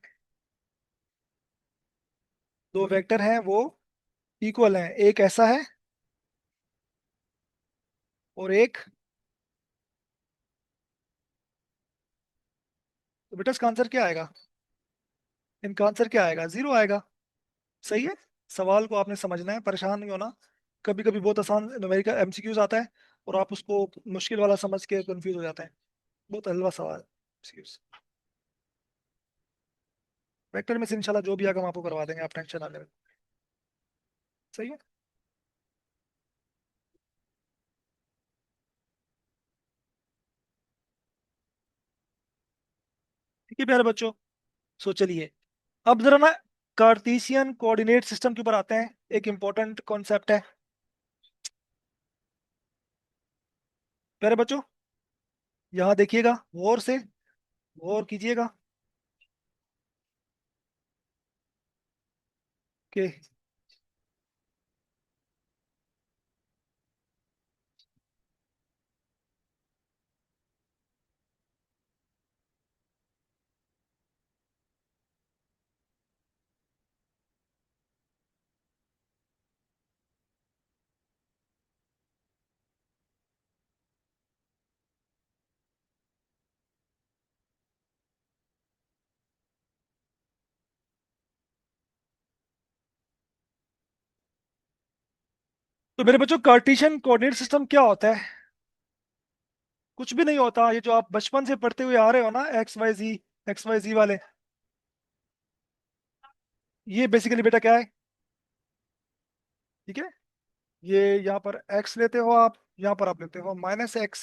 दो वेक्टर हैं वो इक्वल हैं, एक ऐसा है और एक, तो बेटा इसका आंसर क्या आएगा? इनका आंसर क्या आएगा? जीरो आएगा। सही है। सवाल को आपने समझना है, परेशान नहीं होना। कभी कभी बहुत आसान न्यूमेरिकल एमसीक्यूज आता है और आप उसको मुश्किल वाला समझ के कंफ्यूज हो जाते हैं। बहुत हलवा सवाल एमसीक्यूज। वेक्टर में से इंशाल्लाह जो भी आगे हम आपको करवा देंगे, आप टेंशन ना लें। सही है। ठीक है प्यारे बच्चों, सो चलिए अब जरा ना कार्टेशियन कोऑर्डिनेट सिस्टम के ऊपर आते हैं। एक इंपॉर्टेंट कॉन्सेप्ट है प्यारे बच्चों, यहाँ देखिएगा गौर से, गौर कीजिएगा कि तो मेरे बच्चों कार्टेशियन कोऑर्डिनेट सिस्टम क्या होता है? कुछ भी नहीं होता। ये जो आप बचपन से पढ़ते हुए आ रहे हो ना, एक्स वाई जी वाले, ये बेसिकली बेटा क्या है? ठीक है, ये यहाँ पर एक्स लेते हो आप, यहाँ पर आप लेते हो -x।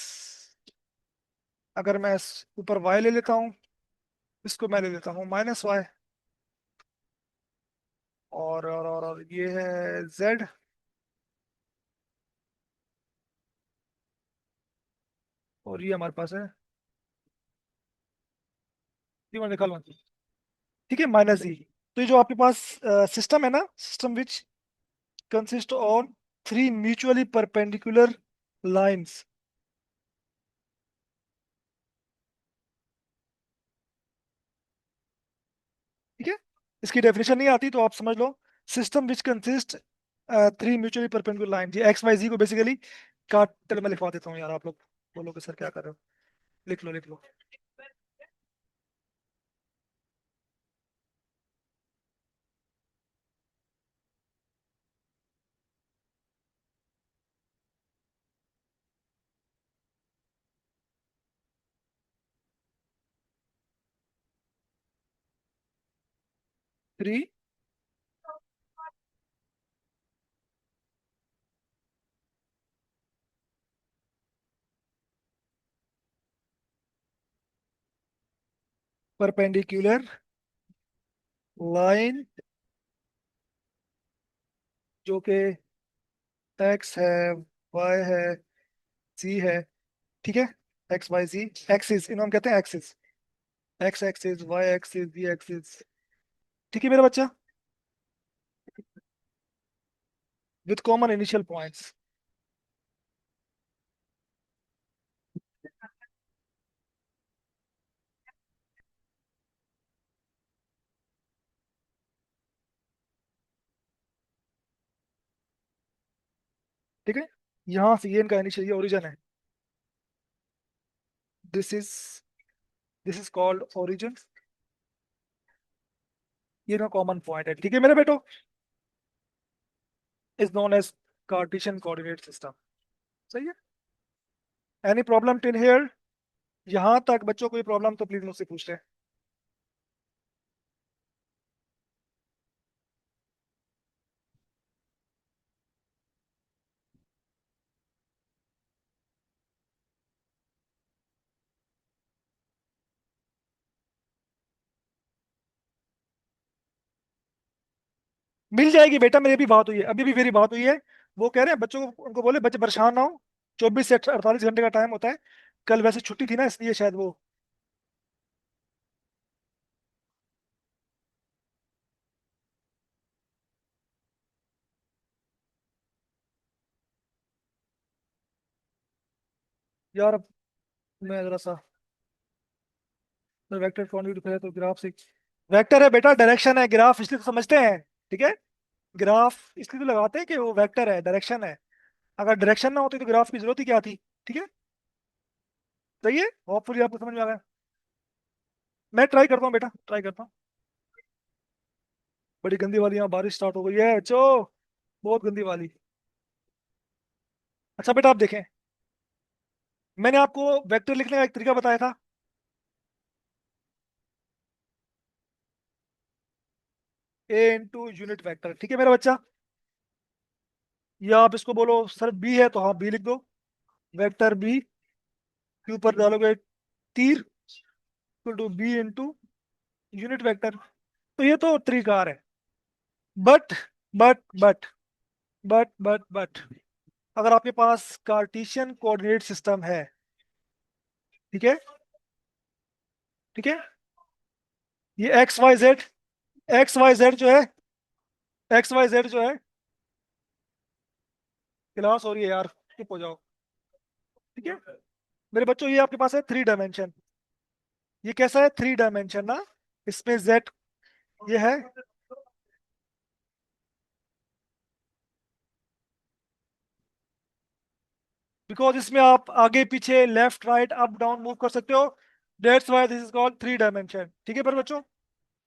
अगर मैं ऊपर y ले लेता हूँ, इसको मैं ले लेता हूँ -y। और ये है z, और ये हमारे पास है, ये मैं निकाल लूँ। ठीक है, -z। तो ये जो आपके पास सिस्टम है ना, system which consist on three mutually perpendicular lines. ठीक है, इसकी डेफिनेशन नहीं आती तो आप समझ लो, system which consist three mutually perpendicular line. ये एक्स वाई जी को बेसिकली काट, चलो मैं लिखवा देता हूँ यार, आप लोग बोलोगे सर क्या कर रहे हो। लिख लो लिख लो। 3 परपेंडिकुलर लाइन जो कि एक्स है, वाई है, सी है। ठीक है, एक्स वाई सी एक्सिस, इन्हें हम कहते हैं axis, x axis, y axis, z axis. ठीक है मेरा बच्चा, विथ कॉमन इनिशियल पॉइंट्स। ठीक है, यहाँ से ये इनका इनिशियल, ये ओरिजिन है। This is, this is called origin. ये ना कॉमन पॉइंट है। ठीक है मेरे बेटो, is known as cartesian coordinate system. सही है। Any problem till here? यहाँ तक बच्चों कोई प्रॉब्लम तो प्लीज मुझसे पूछ लें। मिल जाएगी बेटा, मेरी भी बात हुई है, अभी भी मेरी बात हुई है। वो कह रहे हैं बच्चों को, उनको बोले बच्चे परेशान ना हो, 24 से 48 घंटे का टाइम होता है। कल वैसे छुट्टी थी ना, इसलिए शायद वो। यार अब मैं जरा सा तो वेक्टर कॉन्जुगेट है तो ग्राफ से, वेक्टर है बेटा, डायरेक्शन है, ग्राफ इसलिए तो समझते हैं। ठीक है, ग्राफ इसलिए तो लगाते हैं कि वो वेक्टर है, डायरेक्शन है। अगर डायरेक्शन ना होती तो ग्राफ की जरूरत ही क्या थी। ठीक है, सही है, होपफुली आपको समझ में आ गया। मैं ट्राई करता हूँ बेटा, ट्राई करता हूँ। बड़ी गंदी वाली यहाँ बारिश स्टार्ट हो गई है चो, बहुत गंदी वाली। अच्छा बेटा आप देखें, मैंने आपको वेक्टर लिखने का एक तरीका बताया था। ए इंटू यूनिट वेक्टर, ठीक है मेरा बच्चा। या आप इसको बोलो सर बी है तो हाँ बी लिख दो, वेक्टर बी के ऊपर डालोगे तीर, equal to b into unit vector. तो ये तो त्रिकार है। बट बट बट अगर आपके पास कार्टेशियन कोऑर्डिनेट सिस्टम है, ठीक है, ठीक है, ये एक्स वाई जेड जो है, एक्स वाई जेड जो है, क्लास हो रही है यार, चुप हो जाओ। ठीक है मेरे बच्चों, ये आपके पास है 3 डायमेंशन। ये कैसा है, 3 डायमेंशन ना, इसमें जेड ये है। बिकॉज इसमें आप आगे पीछे left right up down move कर सकते हो, that's why this is called 3 dimension. ठीक है मेरे बच्चों,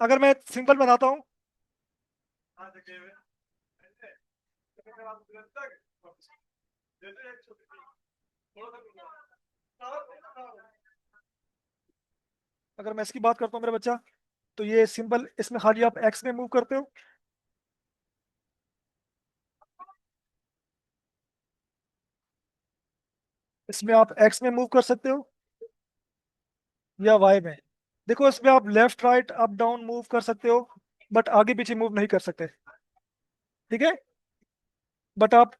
अगर मैं सिंपल बताता हूँ, अगर मैं इसकी बात करता हूँ मेरा बच्चा, तो ये सिंपल, इसमें खाली आप एक्स में मूव करते हो, इसमें आप एक्स में मूव कर सकते हो या वाई में। देखो इसमें आप left right up down move कर सकते हो, बट आगे पीछे मूव नहीं कर सकते। ठीक है, बट आप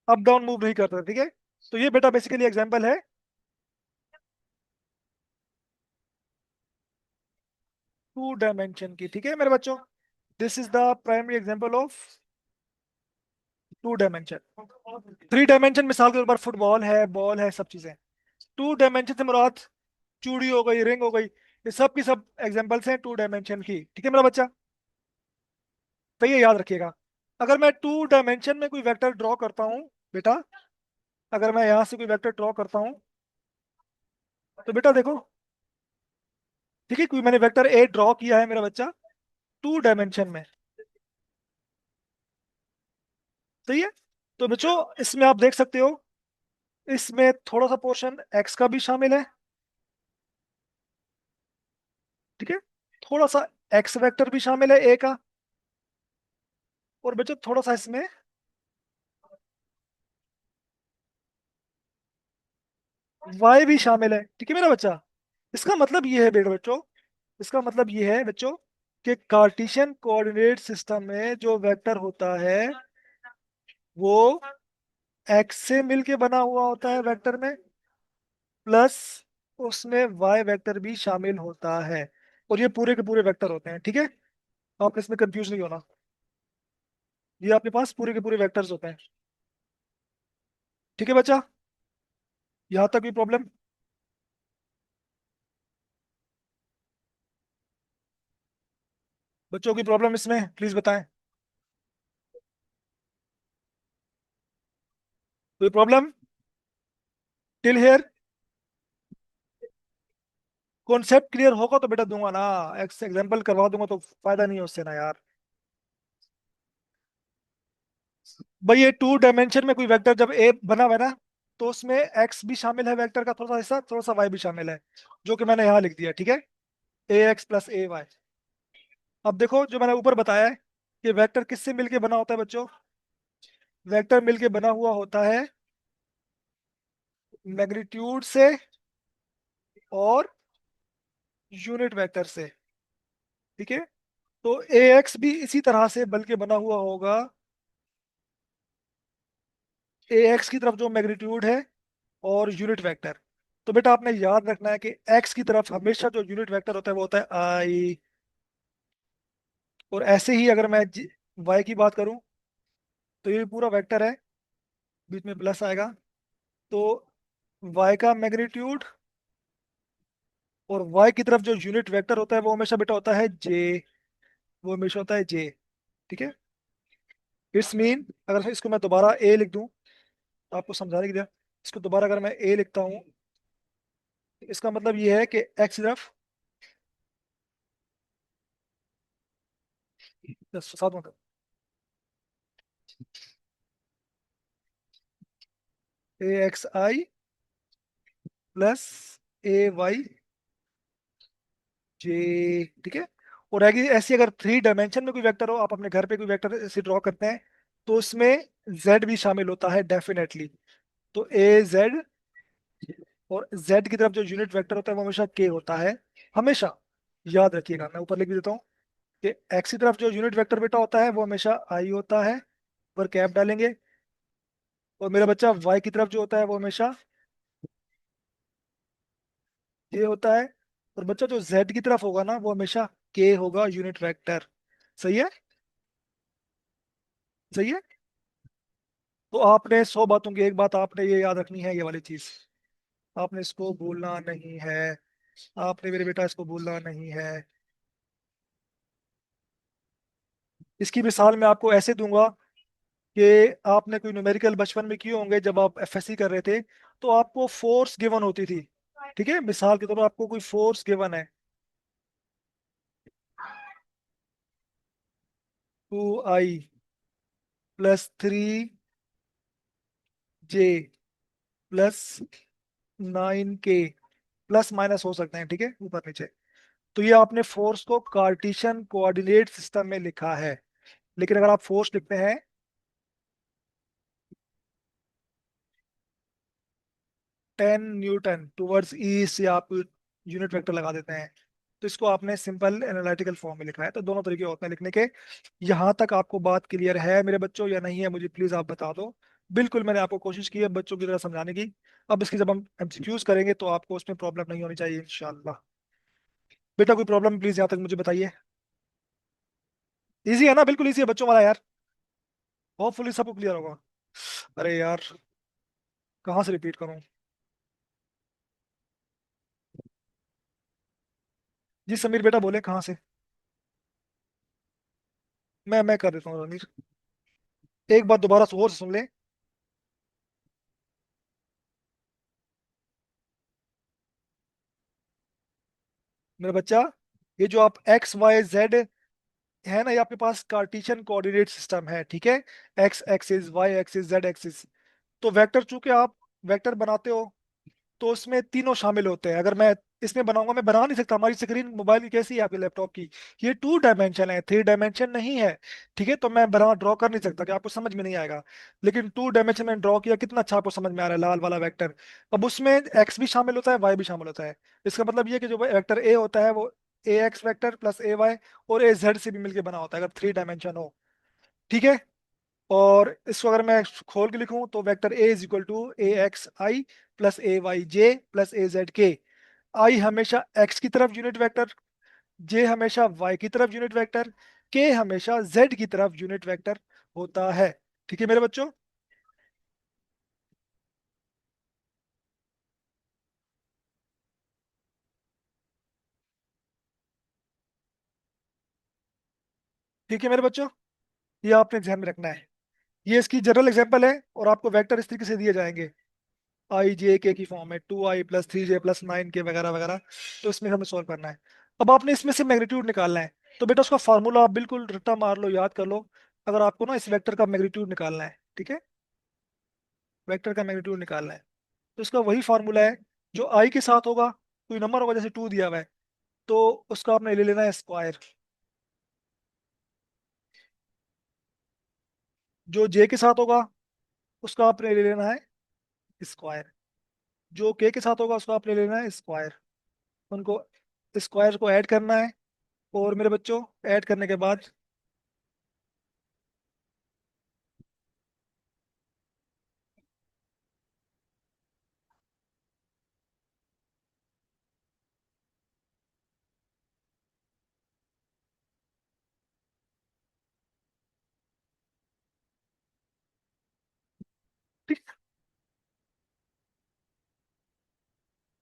अप डाउन मूव नहीं करते। ठीक है, तो ये बेटा बेसिकली एग्जांपल है 2 डायमेंशन की। ठीक है मेरे बच्चों, this is the primary example of 2 dimension. 3 dimension मिसाल के तौर पर फुटबॉल है, बॉल है, सब चीजें। 2 डायमेंशन से मुराद चूड़ी हो गई, रिंग हो गई, ये सब की सब एग्जांपल्स हैं 2 डायमेंशन की। ठीक है मेरा बच्चा, तो ये याद रखिएगा। अगर मैं 2 डायमेंशन में कोई वेक्टर ड्रॉ करता हूँ बेटा, अगर मैं यहाँ से कोई वेक्टर ड्रॉ करता हूँ, तो बेटा देखो, ठीक है, कोई मैंने वेक्टर ए ड्रॉ किया है मेरा बच्चा 2 डायमेंशन में, सही है। तो बच्चों इसमें आप देख सकते हो, इसमें थोड़ा सा पोर्शन एक्स का भी शामिल है। ठीक है, थोड़ा सा एक्स वेक्टर भी शामिल है ए का, और बच्चों थोड़ा सा इसमें वाई भी शामिल है। ठीक है मेरा बच्चा, इसका मतलब ये है बेटा बच्चों, इसका मतलब ये है बच्चों कि कार्टेशियन कोऑर्डिनेट सिस्टम में जो वेक्टर होता है वो एक्स से मिलके बना हुआ होता है वेक्टर में, प्लस उसमें वाई वेक्टर भी शामिल होता है, और ये पूरे के पूरे वेक्टर होते हैं। ठीक है, आपने इसमें कंफ्यूज नहीं होना, ये आपके पास पूरे के पूरे वेक्टर्स होते हैं। ठीक है बच्चा, यहाँ तक भी प्रॉब्लम। बच्चों की प्रॉब्लम इसमें प्लीज बताएं, कोई problem till here. Concept clear होगा तो बेटा दूंगा ना, एक्स एग्जाम्पल करवा दूंगा तो फायदा नहीं है उससे ना यार। भाई ये 2 डायमेंशन में कोई वेक्टर जब ए बना हुआ है ना, तो उसमें एक्स भी शामिल है वेक्टर का थोड़ा सा हिस्सा, थोड़ा सा वाई भी शामिल है, जो कि मैंने यहाँ लिख दिया। ठीक है, ए एक्स प्लस ए वाई। अब देखो जो मैंने ऊपर बताया है कि वेक्टर किससे मिलके बना होता है बच्चों, वेक्टर मिलके बना हुआ होता है मैग्नीट्यूड से और यूनिट वेक्टर से। ठीक है, तो ए एक्स भी इसी तरह से बल्कि बना हुआ होगा, ए एक्स की तरफ जो मैग्नीट्यूड है और यूनिट वेक्टर। तो बेटा आपने याद रखना है कि एक्स की तरफ हमेशा जो यूनिट वेक्टर होता है वो होता है आई। और ऐसे ही अगर मैं वाई की बात करूं, तो ये पूरा वेक्टर है, बीच में प्लस आएगा, तो वाई का मैग्नीट्यूड और वाई की तरफ जो यूनिट वेक्टर होता है वो हमेशा बेटा होता है जे, वो हमेशा होता है जे। ठीक है। इट्स मीन अगर इसको मैं दोबारा ए लिख दूं, तो आपको समझाने के लिए इसको दोबारा अगर मैं ए लिखता हूं, इसका मतलब ये है कि एक्स तरफ, 7 मतलब ए x i plus a y जे। ठीक है। और ऐसी अगर 3 डायमेंशन में कोई वेक्टर हो, आप अपने घर पे कोई वेक्टर ऐसे ड्रॉ करते हैं, तो उसमें जेड भी शामिल होता है डेफिनेटली। तो ए जेड, और जेड की तरफ जो यूनिट वेक्टर होता है वो हमेशा के होता है, हमेशा। याद रखिएगा, मैं ऊपर लिख भी देता हूँ कि एक्स की तरफ जो यूनिट वेक्टर बेटा होता है वो हमेशा आई होता है, ऊपर कैप डालेंगे। और मेरा बच्चा वाई की तरफ जो होता है वो हमेशा के होता है। और बच्चा जो जेड की तरफ होगा ना वो हमेशा के होगा यूनिट वेक्टर। सही है। सही है। तो आपने 100 बातों की एक बात आपने ये याद रखनी है, ये वाली चीज आपने इसको भूलना नहीं है। आपने मेरे बेटा इसको भूलना नहीं है। इसकी मिसाल मैं आपको ऐसे दूंगा कि आपने कोई न्यूमेरिकल बचपन में किए होंगे जब आप एफएससी कर रहे थे, तो आपको फोर्स गिवन होती थी। ठीक है, मिसाल के तौर पर आपको कोई फोर्स गिवन है, 2i + 3j +9k, plus minus हो सकते हैं, ठीक है, ऊपर नीचे। तो ये आपने फोर्स को कार्टेशियन कोऑर्डिनेट सिस्टम में लिखा है। लेकिन अगर आप फोर्स लिखते हैं 10 न्यूटन टुवर्ड्स ईस्ट, या आप यूनिट वेक्टर लगा देते हैं, तो इसको आपने सिंपल एनालिटिकल फॉर्म में लिखा है। तो दोनों तरीके होते हैं लिखने के। यहाँ तक आपको बात क्लियर है मेरे बच्चों या नहीं है, मुझे प्लीज आप बता दो। बिल्कुल, मैंने आपको कोशिश की है बच्चों की तरह समझाने की। अब इसकी जब हम एमसीक्यूज करेंगे तो आपको उसमें प्रॉब्लम नहीं होनी चाहिए इंशाल्लाह। बेटा कोई प्रॉब्लम प्लीज यहाँ तक मुझे बताइए। इजी है ना? बिल्कुल इजी है बच्चों वाला यार। होपफुली सबको क्लियर होगा। अरे यार, कहाँ से रिपीट करूँ? जी समीर बेटा बोले कहाँ से। मैं कर देता हूँ रणवीर। एक बात दोबारा से और से सुन ले। मेरा बच्चा, ये जो आप एक्स वाई जेड है ना, ये आपके पास कार्टेशियन कोऑर्डिनेट सिस्टम है, ठीक है। X axis, y axis, z axis. तो वेक्टर चूंकि आप वेक्टर बनाते हो, तो उसमें तीनों शामिल होते हैं। अगर मैं इसमें बनाऊंगा, मैं बना नहीं सकता। हमारी स्क्रीन मोबाइल की कैसी है, आपके लैपटॉप की, ये 2 डायमेंशन है, 3 डायमेंशन नहीं है। ठीक है, तो मैं बना ड्रॉ कर नहीं सकता कि आपको समझ में नहीं आएगा। लेकिन 2 डायमेंशन में ड्रॉ किया, कितना अच्छा आपको समझ में आ रहा है, लाल वाला वेक्टर। अब उसमें एक्स भी शामिल होता है, वाई भी शामिल होता है। इसका मतलब ये कि जो वेक्टर ए होता है वो ए x vector plus a Y और ए जेड से भी मिलकर बना होता है, अगर 3 डायमेंशन हो। ठीक है। और इसको अगर मैं खोल के लिखूं तो vector a is equal to a x i plus a y j plus a z k. I हमेशा एक्स की तरफ यूनिट वेक्टर, जे हमेशा वाई की तरफ यूनिट वेक्टर, के हमेशा जेड की तरफ यूनिट वेक्टर होता है। ठीक है मेरे बच्चों। ठीक है मेरे बच्चों, ये आपने ध्यान में रखना है। ये इसकी जनरल एग्जांपल है, और आपको वेक्टर इस तरीके से दिए जाएंगे, आई जे के की फॉर्म में, 2i + 3j + 9k वगैरह वगैरह। तो इसमें हमें सॉल्व करना है। अब आपने इसमें से मैग्नीट्यूड निकालना है। तो बेटा उसका फार्मूला आप बिल्कुल रट्टा मार लो, याद कर लो। अगर आपको ना इस वेक्टर का मैग्नीट्यूड निकालना है, ठीक है, वेक्टर का मैग्नीट्यूड निकालना है, तो इसका वही फार्मूला है जो आई के साथ होगा। कोई नंबर होगा जैसे 2 दिया हुआ है, तो उसका आपने ले लेना है स्क्वायर। जो जे के साथ होगा उसका आपने ले लेना है स्क्वायर। जो के साथ होगा उसका आपने ले लेना है स्क्वायर। उनको स्क्वायर को ऐड करना है। और मेरे बच्चों, ऐड करने के बाद ठीक,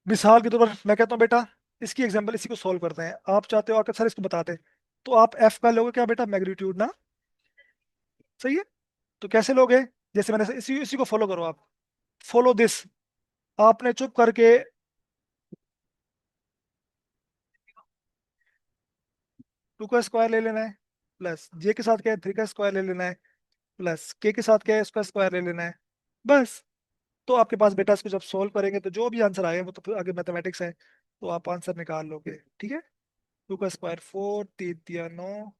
मिसाल के तौर पर मैं कहता हूँ बेटा, इसकी एग्जांपल इसी को सॉल्व करते हैं। आप चाहते हो आकर सर इसको बताते, तो आप एफ का लोगे क्या बेटा, मैग्नीट्यूड ना। सही है। तो कैसे लोगे, जैसे मैंने इसी इसी को फॉलो करो आप। Follow this. आपने चुप करके टू का स्क्वायर ले लेना है, प्लस जे के साथ क्या है, थ्री का स्क्वायर ले लेना है, प्लस के साथ क्या है, उसका स्क्वायर ले लेना है। बस। तो आपके पास बेटा इसको जब सोल्व करेंगे तो जो भी आंसर आएगा वो तो फिर आगे मैथमेटिक्स है, तो आप आंसर निकाल लोगे। ठीक है। टू का स्क्वायर फोर, तीन तिया नौ,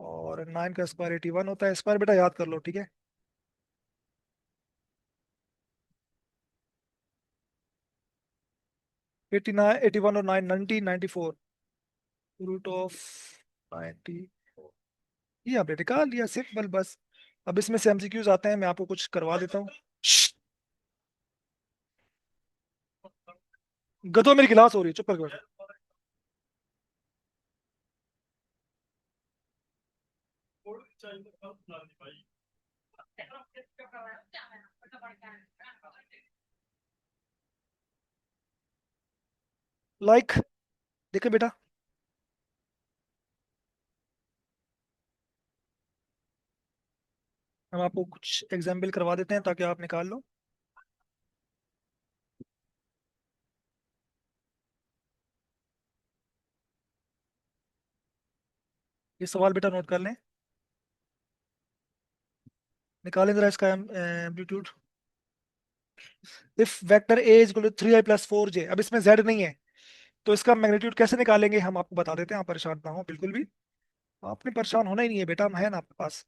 और नाइन का स्क्वायर 81 होता है। स्क्वायर बेटा याद कर लो, ठीक है। 89, 81 और 9, 90, 94, रूट ऑफ 90। ये आपने निकाल लिया, सिंपल बस। अब इसमें से एमसीक्यूज आते हैं, मैं आपको कुछ करवा देता हूँ। गधो, मेरी क्लास हो रही है, चुप करके बैठो। लाइक, देखे बेटा। हम आपको कुछ एग्जाम्पल करवा देते हैं ताकि आप निकाल लो। ये सवाल बेटा नोट कर लें। निकालें जरा इसका amplitude. If vector a is equal to 3i + 4j, अब इसमें z नहीं है, तो इसका मैग्नीट्यूड कैसे निकालेंगे हम आपको बता देते हैं, आप परेशान ना हो बिल्कुल भी। आपने परेशान होना ही नहीं है बेटा, हम है ना आपके पास।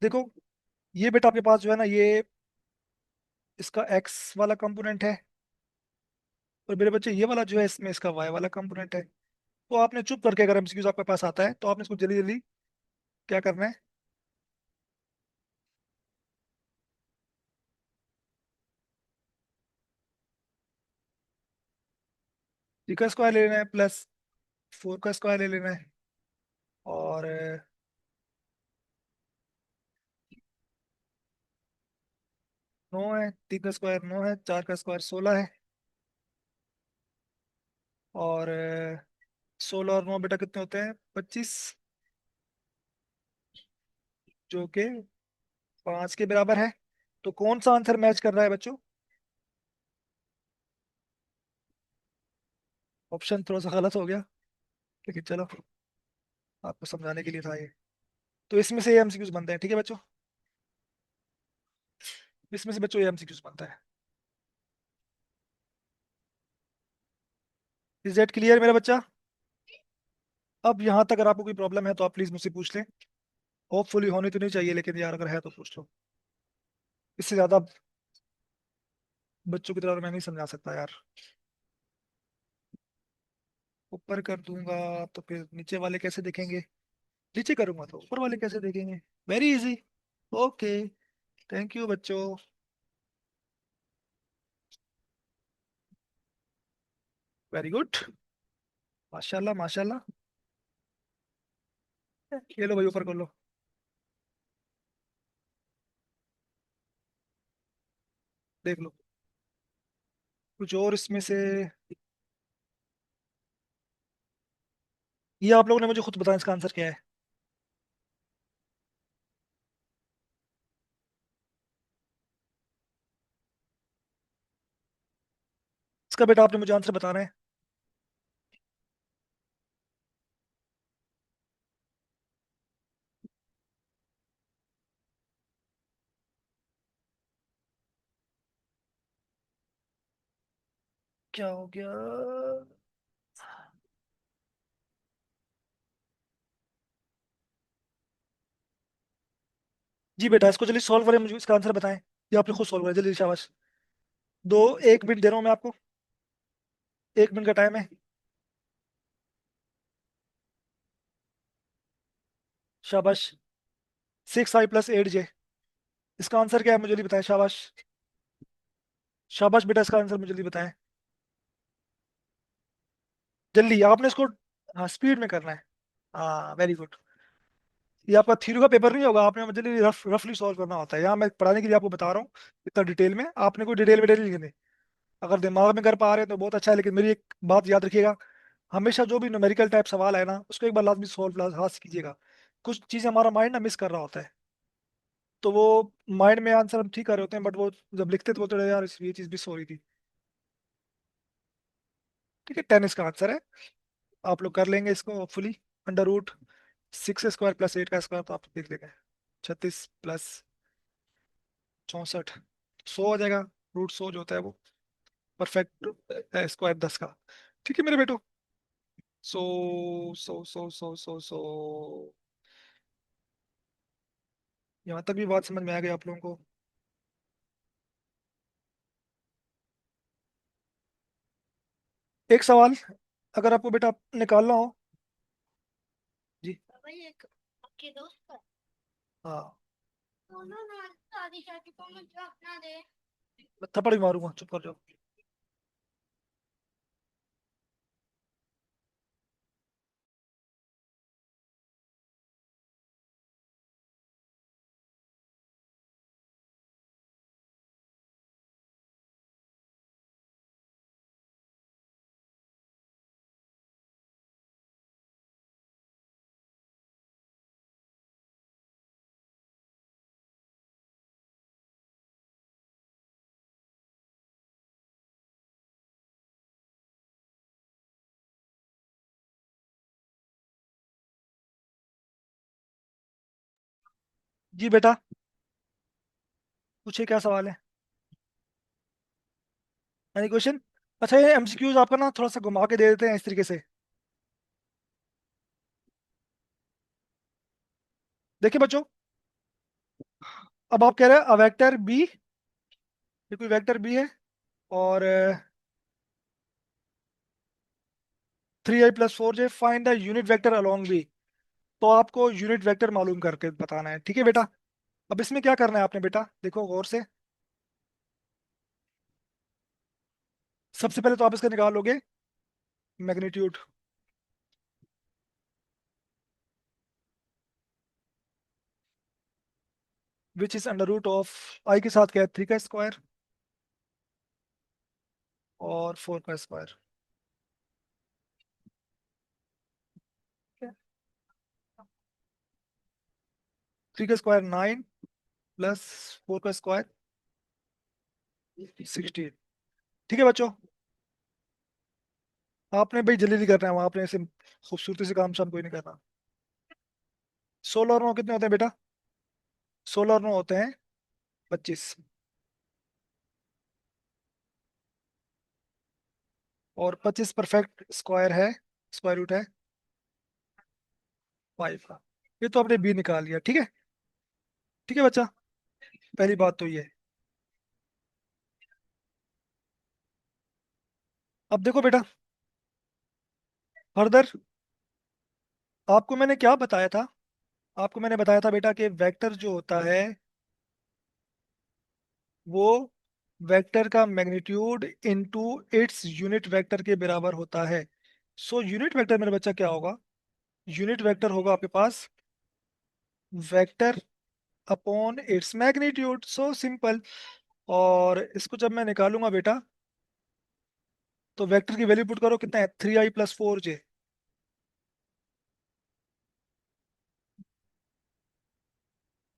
देखो, ये बेटा आपके पास जो है ना, ये इसका x वाला कंपोनेंट है, और मेरे बच्चे ये वाला जो है इसमें इसका y वाला कंपोनेंट है। तो आपने चुप करके, अगर एमसीक्यूज आपके पास आता है तो आपने इसको जल्दी जल्दी क्या करना है, थ्री का स्क्वायर ले लेना है, प्लस फोर का स्क्वायर ले लेना है, और 9 है, तीन का स्क्वायर 9 है, चार का स्क्वायर 16 है, और 16 और 9 बेटा कितने होते हैं, 25, जो कि 5 के बराबर है। तो कौन सा आंसर मैच कर रहा है बच्चों? ऑप्शन थोड़ा सा गलत हो गया, लेकिन चलो, आपको समझाने के लिए था ये। तो इसमें से ये एमसीक्यूज बनते हैं, ठीक है बच्चों। इसमें से बच्चों ये एमसीक्यूज बनता है। इज दैट क्लियर मेरा बच्चा? अब यहाँ तक अगर आपको कोई प्रॉब्लम है तो आप प्लीज मुझसे पूछ लें। होपफुली होनी तो नहीं चाहिए, लेकिन यार अगर है तो पूछ लो। इससे ज्यादा बच्चों की तरह मैं नहीं समझा सकता यार। ऊपर कर दूंगा तो फिर नीचे वाले कैसे देखेंगे, नीचे करूंगा तो ऊपर वाले कैसे देखेंगे। Very easy. Okay. Thank you बच्चों। Very good. माशाल्लाह माशाल्लाह। ये लो भाई, ऊपर कर लो। देख लो कुछ और इसमें से। ये आप लोगों ने मुझे खुद बताया इसका आंसर क्या है। इसका बेटा आपने मुझे आंसर बताना है। क्या हो गया? जी बेटा, इसको जल्दी सॉल्व करें, मुझे इसका आंसर बताएं। ये आपने खुद सॉल्व करें जल्दी, शाबाश। दो, 1 मिनट दे रहा हूँ मैं आपको, 1 मिनट का टाइम है। शाबाश। 6i + 8j। इसका आंसर क्या है मुझे जल्दी बताएं, शाबाश। शाबाश बेटा, इसका आंसर मुझे जल्दी बताएं। जल्दी आपने इसको, हाँ स्पीड में करना है। हाँ वेरी गुड। ये आपका थ्योरी का पेपर नहीं होगा, आपने जल्दी रफली सॉल्व करना होता है। यहाँ मैं पढ़ाने के लिए आपको बता रहा हूँ इतना डिटेल में, आपने कोई डिटेल विटेल नहीं लिखनी। अगर दिमाग में कर पा रहे हैं तो बहुत अच्छा है, लेकिन मेरी एक बात याद रखिएगा, हमेशा जो भी न्यूमेरिकल टाइप सवाल है ना, उसको एक बार लाजमी सॉल्व हाथ से कीजिएगा। कुछ चीजें हमारा माइंड ना मिस कर रहा होता है, तो वो माइंड में आंसर हम ठीक कर रहे होते हैं, बट वो जब लिखते तो बोलते हैं यार ये चीज मिस हो रही थी। ठीक है, 10 इसका आंसर है। आप लोग कर लेंगे इसको hopefully. Under root 6 square plus 8 का स्क्वायर तो आप देख लेंगे। 36 प्लस 64, 100 हो जाएगा। रूट 100 जो होता है वो परफेक्ट स्क्वायर 10 का। ठीक है मेरे बेटो। सो सो यहाँ तक भी बात समझ में आ गई आप लोगों को? एक सवाल अगर आपको बेटा निकालना हो। जी। भाई एक आपके दोस्त का। हाँ। दोनों ना शादी शादी को मुझे अपना दे। मैं थप्पड़ भी मारूंगा, चुप कर जाओ। जी बेटा, पूछिए क्या सवाल है। Any question? अच्छा, ये एमसीक्यूज आपका ना थोड़ा सा घुमा के दे देते हैं इस तरीके से। देखिए बच्चों, अब आप कह रहे हैं अ वेक्टर बी, ये कोई वेक्टर बी है, और 3i + 4j, find the unit vector along b. तो आपको यूनिट वेक्टर मालूम करके बताना है, ठीक है बेटा। अब इसमें क्या करना है आपने बेटा, देखो गौर से। सबसे पहले तो आप इसका निकालोगे magnitude, which is under root of i के साथ क्या है, 3 का स्क्वायर और 4 का स्क्वायर। 3 का स्क्वायर 9 प्लस 4 का स्क्वायर 16। ठीक है बच्चों, आपने भाई जल्दी जल्दी करना है, वहां आपने ऐसे खूबसूरती से काम शाम कोई नहीं करना। 16 और 9 कितने होते हैं बेटा? 16 और 9 होते हैं 25, और 25 परफेक्ट स्क्वायर है, स्क्वायर रूट है 5 का। ये तो आपने बी निकाल लिया, ठीक है। ठीक है बच्चा, पहली बात तो ये है। अब देखो बेटा, फर्दर आपको मैंने क्या बताया था? आपको मैंने बताया था बेटा कि वेक्टर जो होता है वो वेक्टर का magnitude into its unit vector के बराबर होता है। सो यूनिट वेक्टर मेरा बच्चा क्या होगा? यूनिट वेक्टर होगा आपके पास vector upon its magnitude, so simple. और इसको जब मैं निकालूंगा बेटा, तो वेक्टर की वैल्यू पुट करो, कितना है 3i + 4j,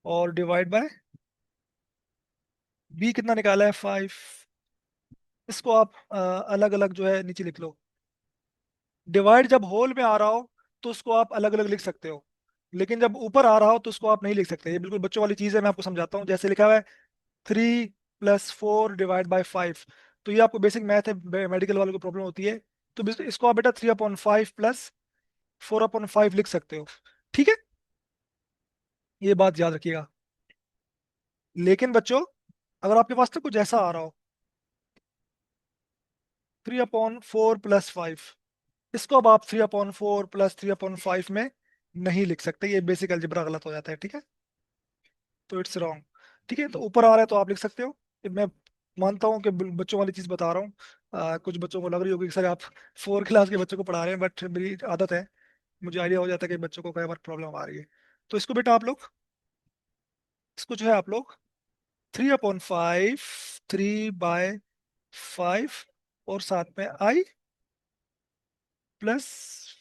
और डिवाइड बाय बी कितना निकाला है 5। इसको आप अलग अलग जो है नीचे लिख लो। डिवाइड जब होल में आ रहा हो तो उसको आप अलग अलग लिख सकते हो, लेकिन जब ऊपर आ रहा हो तो उसको आप नहीं लिख सकते। ये बिल्कुल बच्चों वाली चीज़ है, मैं आपको समझाता हूँ। जैसे लिखा हुआ है 3 + 4 डिवाइड बाय 5, तो ये आपको बेसिक मैथ है, मेडिकल वालों को प्रॉब्लम होती है। तो इसको आप बेटा 3/5 प्लस 4/5 लिख सकते हो, ठीक है। ये बात याद रखिएगा। लेकिन बच्चों, अगर आपके पास तो कुछ ऐसा आ रहा हो 3/4 + 5, इसको अब आप 3/4 प्लस 3/5 में नहीं लिख सकते, ये बेसिक अलजेब्रा गलत हो जाता है, ठीक है। तो इट्स रॉन्ग। ठीक है, तो ऊपर आ रहा है तो आप लिख सकते हो। मैं मानता हूँ कि बच्चों वाली चीज़ बता रहा हूँ। कुछ बच्चों को लग रही होगी कि सर आप 4 क्लास के बच्चों को पढ़ा रहे हैं, बट मेरी आदत है, मुझे आइडिया हो जाता है कि बच्चों को कई बार प्रॉब्लम आ रही है। तो इसको बेटा आप लोग, इसको जो है आप लोग 3/5, 3/5, और साथ में आई प्लस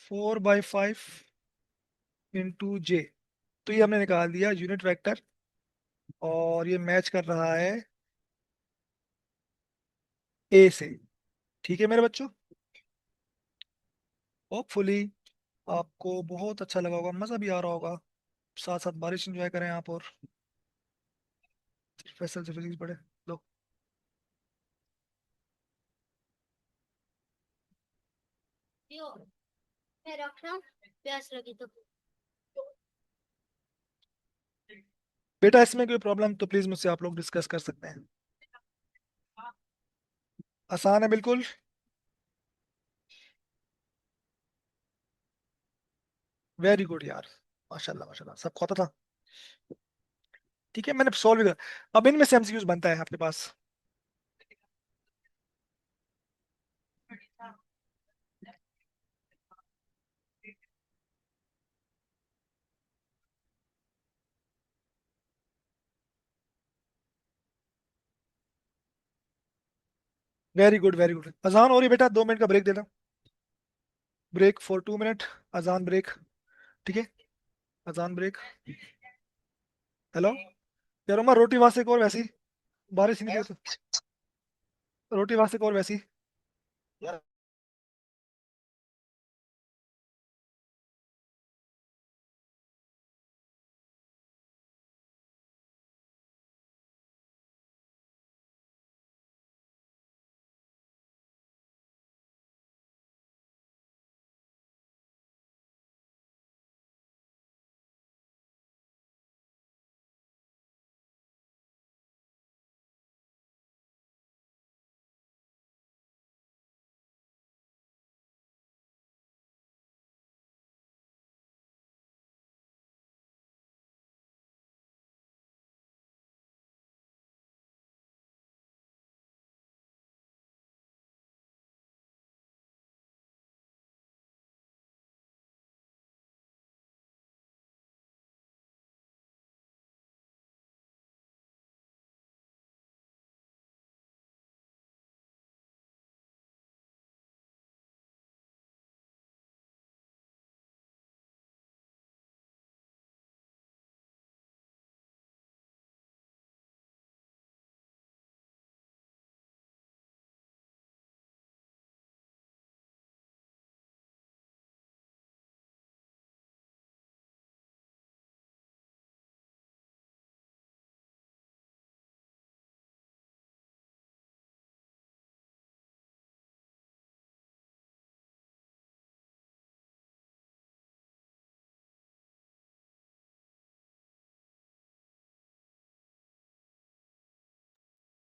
4/5 इंटू जे। तो ये हमने निकाल दिया यूनिट वेक्टर, और ये मैच कर रहा है ए से। ठीक है मेरे बच्चों, होपफुली आपको बहुत अच्छा लगा होगा, मज़ा भी आ रहा होगा, साथ साथ बारिश एंजॉय करें आप, और फैसल से फिजिक्स पढ़े। लो।
मैं रख रहा हूँ, प्यास लगी तो।
बेटा इसमें कोई प्रॉब्लम तो प्लीज़ मुझसे आप लोग डिस्कस कर सकते हैं। आसान है बिल्कुल। वेरी गुड यार, माशाल्लाह माशाल्लाह, सब खाता था। ठीक है, मैंने सॉल्व भी कर। अब इनमें से एमसीक्यूज बनता है आपके पास। Very good very good. अजान हो रही है बेटा, 2 मिनट का ब्रेक देना। Break for 2 minute. अजान ब्रेक। ठीक है, अजान ब्रेक। हेलो। यार उमर, रोटी वहां से एक और वैसी, बारिश नहीं थी तो। रोटी वहां से एक और वैसी।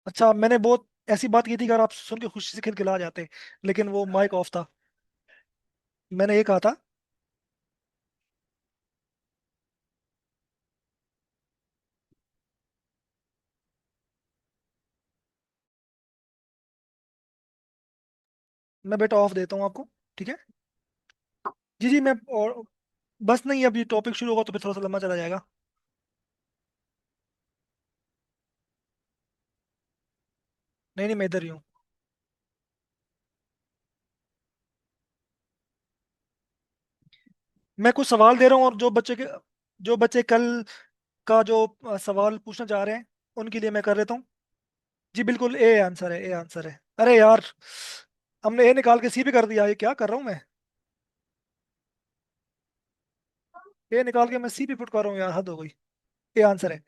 अच्छा, मैंने बहुत ऐसी बात की थी कि अगर आप सुन के खुशी से खिलखिला जाते, लेकिन वो माइक ऑफ था। मैंने ये कहा था। मैं बेटा ऑफ देता हूँ आपको। ठीक है। जी जी, मैं और बस नहीं, अब ये टॉपिक शुरू होगा तो फिर थोड़ा सा लंबा चला जाएगा। नहीं नहीं, मैं इधर ही हूँ। मैं कुछ सवाल दे रहा हूँ, और जो बच्चे कल का जो सवाल पूछना चाह रहे हैं, उनके लिए मैं कर लेता हूँ। जी बिल्कुल, ए आंसर है, ए आंसर है। अरे यार, हमने ए निकाल के सी भी कर दिया, ये क्या कर रहा हूँ मैं। ए निकाल के मैं सी भी पुट कर रहा हूँ यार, हद हो गई। ए आंसर है।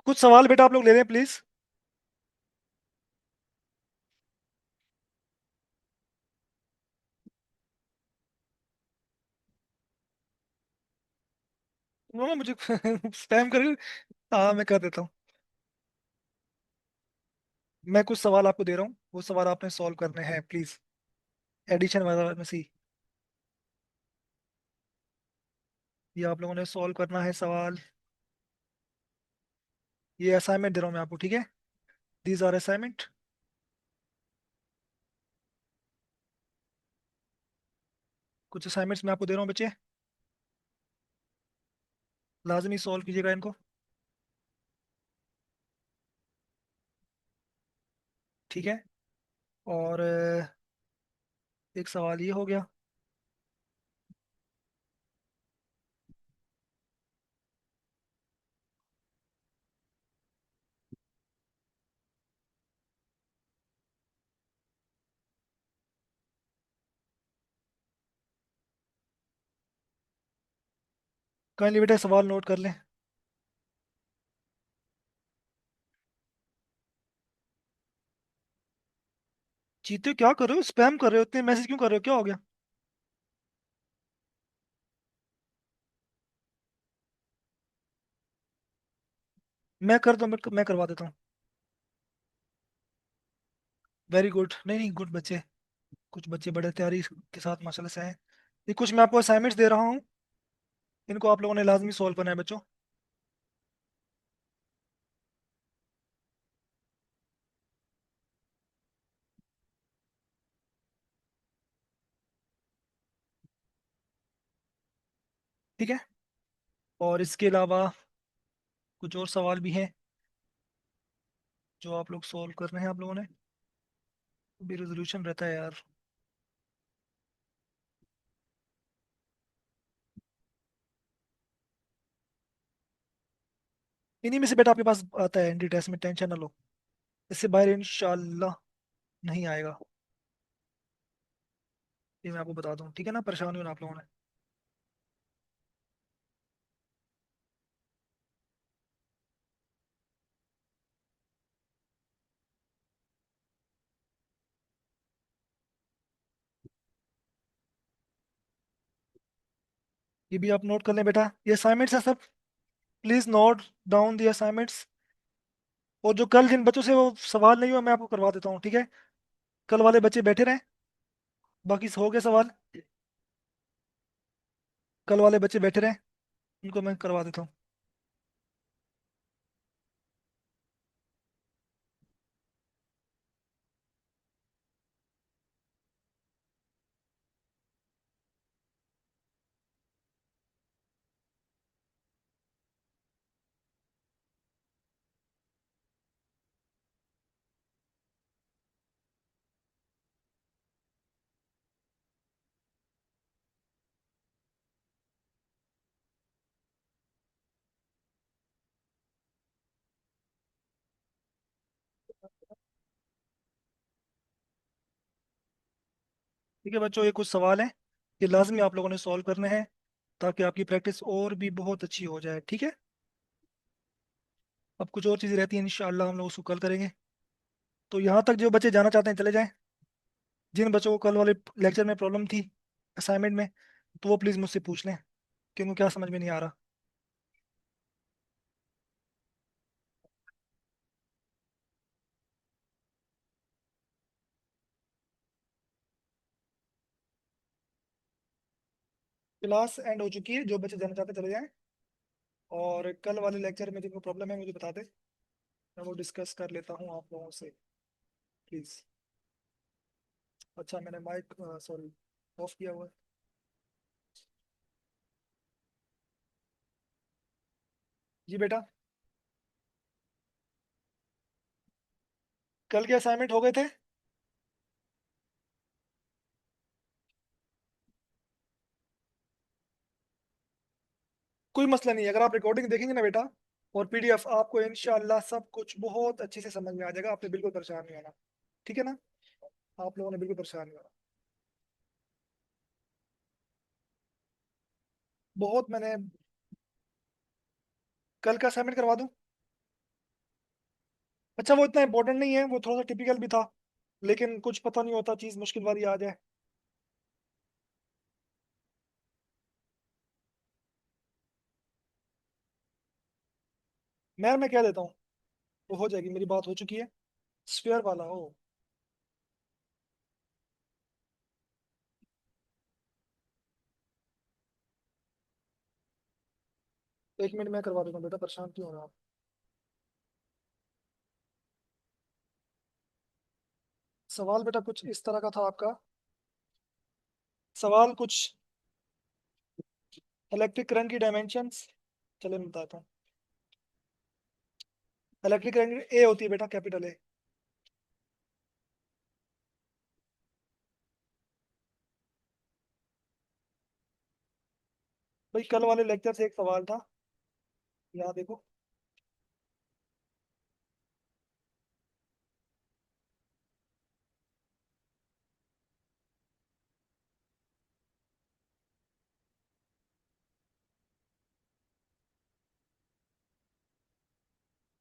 कुछ सवाल बेटा आप लोग ले रहे हैं प्लीज। उन्होंने मुझे स्पैम कर। हाँ, मैं कर देता हूँ। मैं कुछ सवाल आपको दे रहा हूँ, वो सवाल आपने सॉल्व करने हैं प्लीज। एडिशन वगैरह में सी, ये आप लोगों ने सॉल्व करना है सवाल। ये असाइनमेंट दे रहा हूँ मैं आपको, ठीक है। These are assignment. कुछ असाइनमेंट्स मैं आपको दे रहा हूँ बच्चे, लाजमी सॉल्व कीजिएगा इनको। ठीक है। और एक सवाल ये हो गया। काइंडली बेटा सवाल नोट कर लें। जीते हो, क्या कर रहे हो? स्पैम कर रहे हो, इतने मैसेज क्यों कर रहे हो? क्या हो गया? मैं कर दूं? मैं करवा देता हूँ। वेरी गुड, नहीं नहीं, गुड बच्चे। कुछ बच्चे बड़े तैयारी के साथ माशाल्लाह से हैं। ये कुछ मैं आपको असाइनमेंट्स दे रहा हूँ, इनको आप लोगों ने लाजमी सॉल्व करना है बच्चों। ठीक है। और इसके अलावा कुछ और सवाल भी हैं जो आप लोग सॉल्व करने हैं आप लोगों ने। भी रेजोल्यूशन रहता है यार। इन्हीं में से बेटा आपके पास आता है एंटी टेस्ट में, टेंशन ना लो। इससे बाहर इंशाल्लाह नहीं आएगा। ये मैं आपको बता दूं, ठीक है ना? परेशान नहीं होना आप लोगों ने। ये भी आप नोट कर लें बेटा, ये असाइनमेंट्स है सब। Please note down the assignments. और जो कल जिन बच्चों से वो सवाल नहीं हुआ, मैं आपको करवा देता हूँ, ठीक है? कल वाले बच्चे बैठे रहें। बाकी हो गए सवाल। कल वाले बच्चे बैठे रहें, उनको मैं करवा देता हूँ। ठीक है बच्चों, ये कुछ सवाल हैं, ये लाजमी आप लोगों ने सॉल्व करने हैं, ताकि आपकी प्रैक्टिस और भी बहुत अच्छी हो जाए, ठीक है? अब कुछ और चीज़ें रहती हैं, इंशाल्लाह हम लोग उसको कल करेंगे। तो यहाँ तक जो बच्चे जाना चाहते हैं चले जाएं। जिन बच्चों को कल वाले लेक्चर में प्रॉब्लम थी असाइनमेंट में, तो वो प्लीज़ मुझसे पूछ लें कि उनको क्या समझ में नहीं आ रहा। क्लास एंड हो चुकी है, जो बच्चे जाना चाहते हैं चले जाएं। और कल वाले लेक्चर में जिनको प्रॉब्लम है मुझे बता दें, मैं वो डिस्कस कर लेता हूँ आप लोगों से, प्लीज़। अच्छा, मैंने माइक सॉरी ऑफ किया हुआ है। जी बेटा, कल के असाइनमेंट हो गए थे? कोई मसला नहीं है, अगर आप रिकॉर्डिंग देखेंगे ना बेटा, और पीडीएफ, आपको इंशाल्लाह सब कुछ बहुत अच्छे से समझ में आ जाएगा। आपने बिल्कुल परेशान नहीं होना, ठीक है ना? आप लोगों ने बिल्कुल परेशान नहीं होना। बहुत मैंने कल का असाइनमेंट करवा दूं? अच्छा, वो इतना इंपॉर्टेंट नहीं है, वो थोड़ा सा टिपिकल भी था, लेकिन कुछ पता नहीं होता, चीज मुश्किल वाली आ जाए। मैं कह देता हूँ, वो हो जाएगी, मेरी बात हो चुकी है। स्फीयर वाला हो। 1 मिनट में करवा देता हूँ बेटा, परेशान क्यों हो रहा आप? सवाल बेटा कुछ इस तरह का था आपका। सवाल कुछ इलेक्ट्रिक करंट की डायमेंशंस, चले मैं बताता हूँ। इलेक्ट्रिक करंट ए होती है बेटा, कैपिटल ए। भाई कल वाले लेक्चर से एक सवाल था, यहाँ देखो।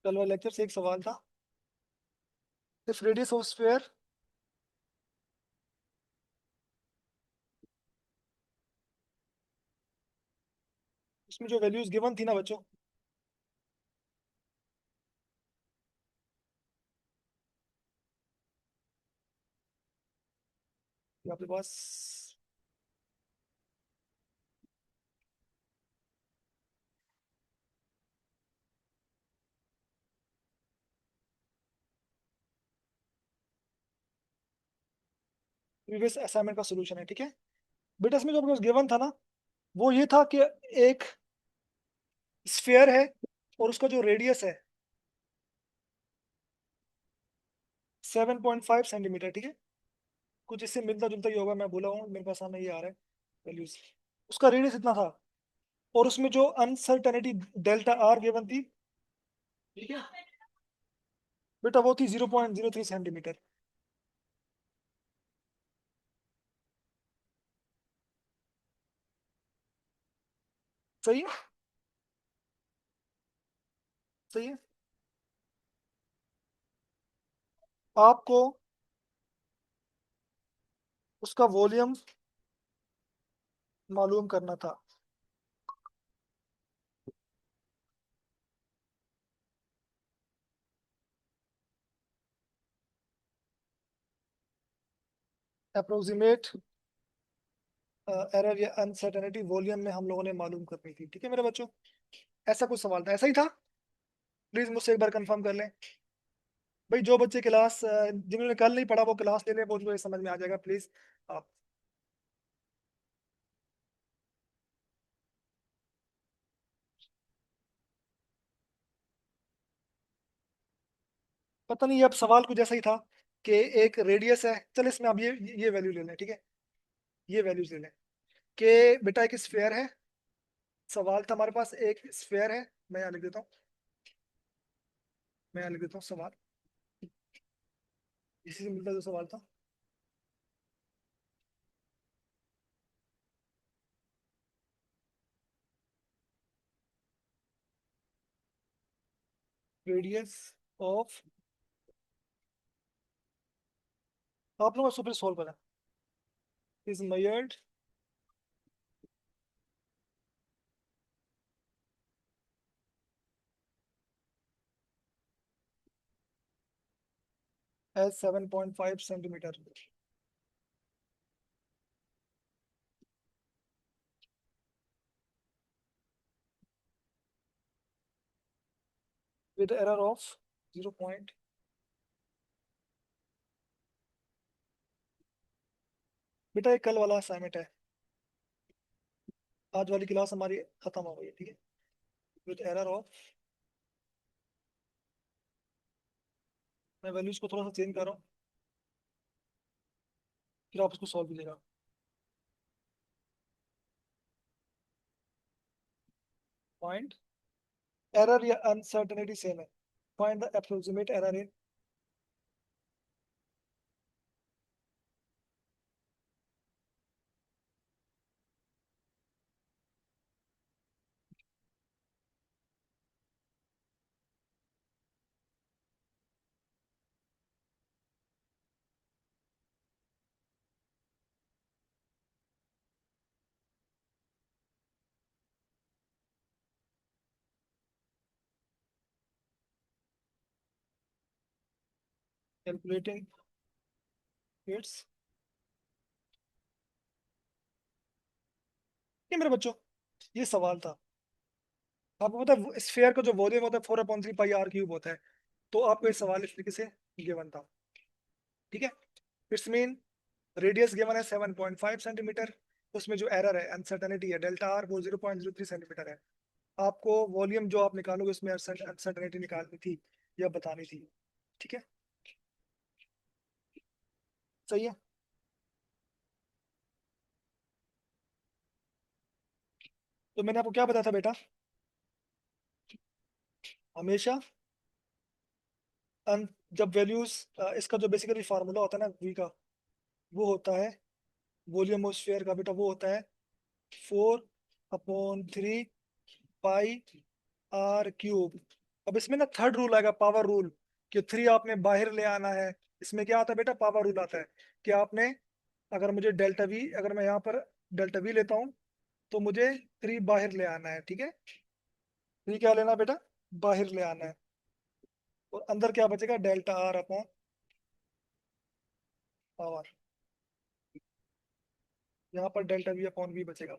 कल वाले लेक्चर से एक सवाल था, इफ रेडियस ऑफ स्फीयर, इसमें जो वैल्यूज गिवन थी ना बच्चों, ये आपके पास प्रीवियस असाइनमेंट का सोल्यूशन है, ठीक है बेटा। इसमें जो आपके पास गिवन था ना, वो ये था कि एक स्फीयर है और उसका जो रेडियस है 7.5 सेंटीमीटर, ठीक है। कुछ इससे मिलता जुलता ही होगा, मैं बोला हूँ, मेरे पास सामने ये आ रहा है वैल्यूज। उसका रेडियस इतना था, और उसमें जो अनसर्टेनिटी डेल्टा आर गिवन थी, ठीक है बेटा, वो थी 0.03 सेंटीमीटर। सही है, सही है। आपको उसका वॉल्यूम मालूम करना था। अप्रोक्सीमेट एरर या अनसर्टेनिटी वॉल्यूम में हम लोगों ने मालूम करनी थी, ठीक है मेरे बच्चों। ऐसा कुछ सवाल था, ऐसा ही था। प्लीज मुझसे एक बार कंफर्म कर लें। भाई जो बच्चे क्लास जिन्होंने कल नहीं पढ़ा वो क्लास ले लें, वो उनको ये समझ में आ जाएगा प्लीज। आप पता नहीं, अब सवाल कुछ ऐसा ही था कि एक रेडियस है, चल इसमें अब ये वैल्यू ले लें, ठीक है। ये वैल्यूज ले लें कि बेटा एक स्फेयर है। सवाल था हमारे पास, एक स्फेयर है। मैं यहाँ लिख देता हूँ, मैं यहाँ लिख देता हूँ सवाल, इसी से मिलता जो सवाल था। रेडियस ऑफ, आप लोगों को सुपर सॉल्व करें, is measured as 7.5 centimetre with error of 0. बेटा एक कल वाला असाइनमेंट है, आज वाली क्लास हमारी खत्म हो गई है, ठीक है। विद एरर ऑफ, मैं वैल्यूज को थोड़ा सा चेंज कर रहा हूँ, फिर आप उसको सॉल्व कीजिएगा। पॉइंट, एरर या अनसर्टेनिटी सेम है। Find the approximate error in, calculating it's. ये मेरे बच्चों, ये सवाल था। आपको पता है स्फीयर का जो वॉल्यूम होता है 4/3 पाई r³ होता है। तो आपको ये सवाल इस तरीके से गिवन था, ठीक है। इट्स मीन रेडियस गिवन है 7.5 सेंटीमीटर, उसमें जो एरर है अनसर्टेनिटी है डेल्टा आर, वो 0.03 सेंटीमीटर है। आपको वॉल्यूम जो आप निकालोगे उसमें अनसर्टेनिटी निकालनी थी या बतानी थी, ठीक है। सही है। तो मैंने आपको क्या बताया था बेटा, हमेशा जब वैल्यूज, इसका जो बेसिकली फार्मूला होता है ना v का, वो होता है वॉल्यूम ऑफ स्फीयर का बेटा, वो होता है 4/3 पाई r³ अब इसमें ना थर्ड रूल आएगा, पावर रूल, कि थ्री आपने बाहर ले आना है। इसमें क्या आता है बेटा, पावर रूल आता है कि आपने, अगर मुझे डेल्टा वी, अगर मैं यहाँ पर डेल्टा वी लेता हूँ, तो मुझे थ्री बाहर ले आना है, ठीक है। थ्री क्या लेना बेटा, बाहर ले आना है। और अंदर क्या बचेगा, डेल्टा आर अपॉन पावर। यहाँ पर डेल्टा वी अपॉन वी बचेगा।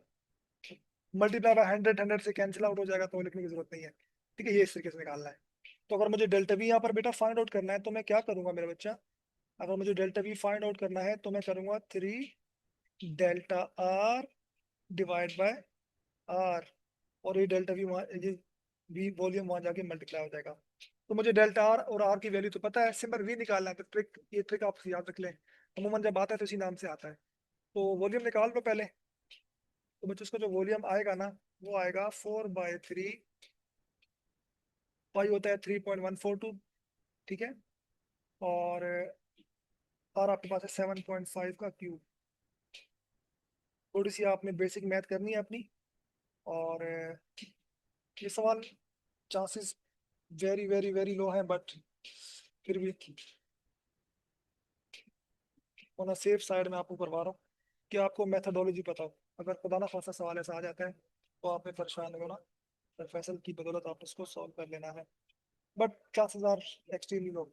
मल्टीप्लाई बाय हंड्रेड, हंड्रेड से कैंसिल आउट हो जाएगा, तो लिखने की जरूरत नहीं है। ठीक है, ये इस तरीके से निकालना है। तो अगर मुझे डेल्टा वी यहाँ पर बेटा फाइंड आउट करना है, तो मैं क्या करूंगा मेरा बच्चा, अगर मुझे डेल्टा वी फाइंड आउट करना है, तो मैं करूंगा three delta R divide by R. और ये डेल्टा वी वहाँ, ये वी वॉल्यूम वहां जाके मल्टीप्लाई हो जाएगा। तो मुझे डेल्टा आर और आर की वैल्यू तो पता है, सिंपल वी निकालना है। तो ट्रिक, ये ट्रिक आप याद रख लें, अमूमन जब आता है तो इसी नाम से आता है। तो वॉल्यूम निकाल लो पहले। तो बच्चों उसका जो वॉल्यूम आएगा ना, वो आएगा 4/3, पाई होता है 3.142, ठीक है। और आर आपके पास है 7.5 का क्यूब। थोड़ी सी आपने बेसिक मैथ करनी है अपनी। और ये सवाल chances very very very low है, बट फिर भी ऑन सेफ साइड में आपको करवा रहा हूँ कि आपको मेथोडोलॉजी पता हो। अगर खुदा ना खासा सवाल ऐसा आ जाता है, तो आप में परेशान नहीं होना। प्रोफेसर की बदौलत आप उसको सॉल्व कर लेना है, but chances are extremely low.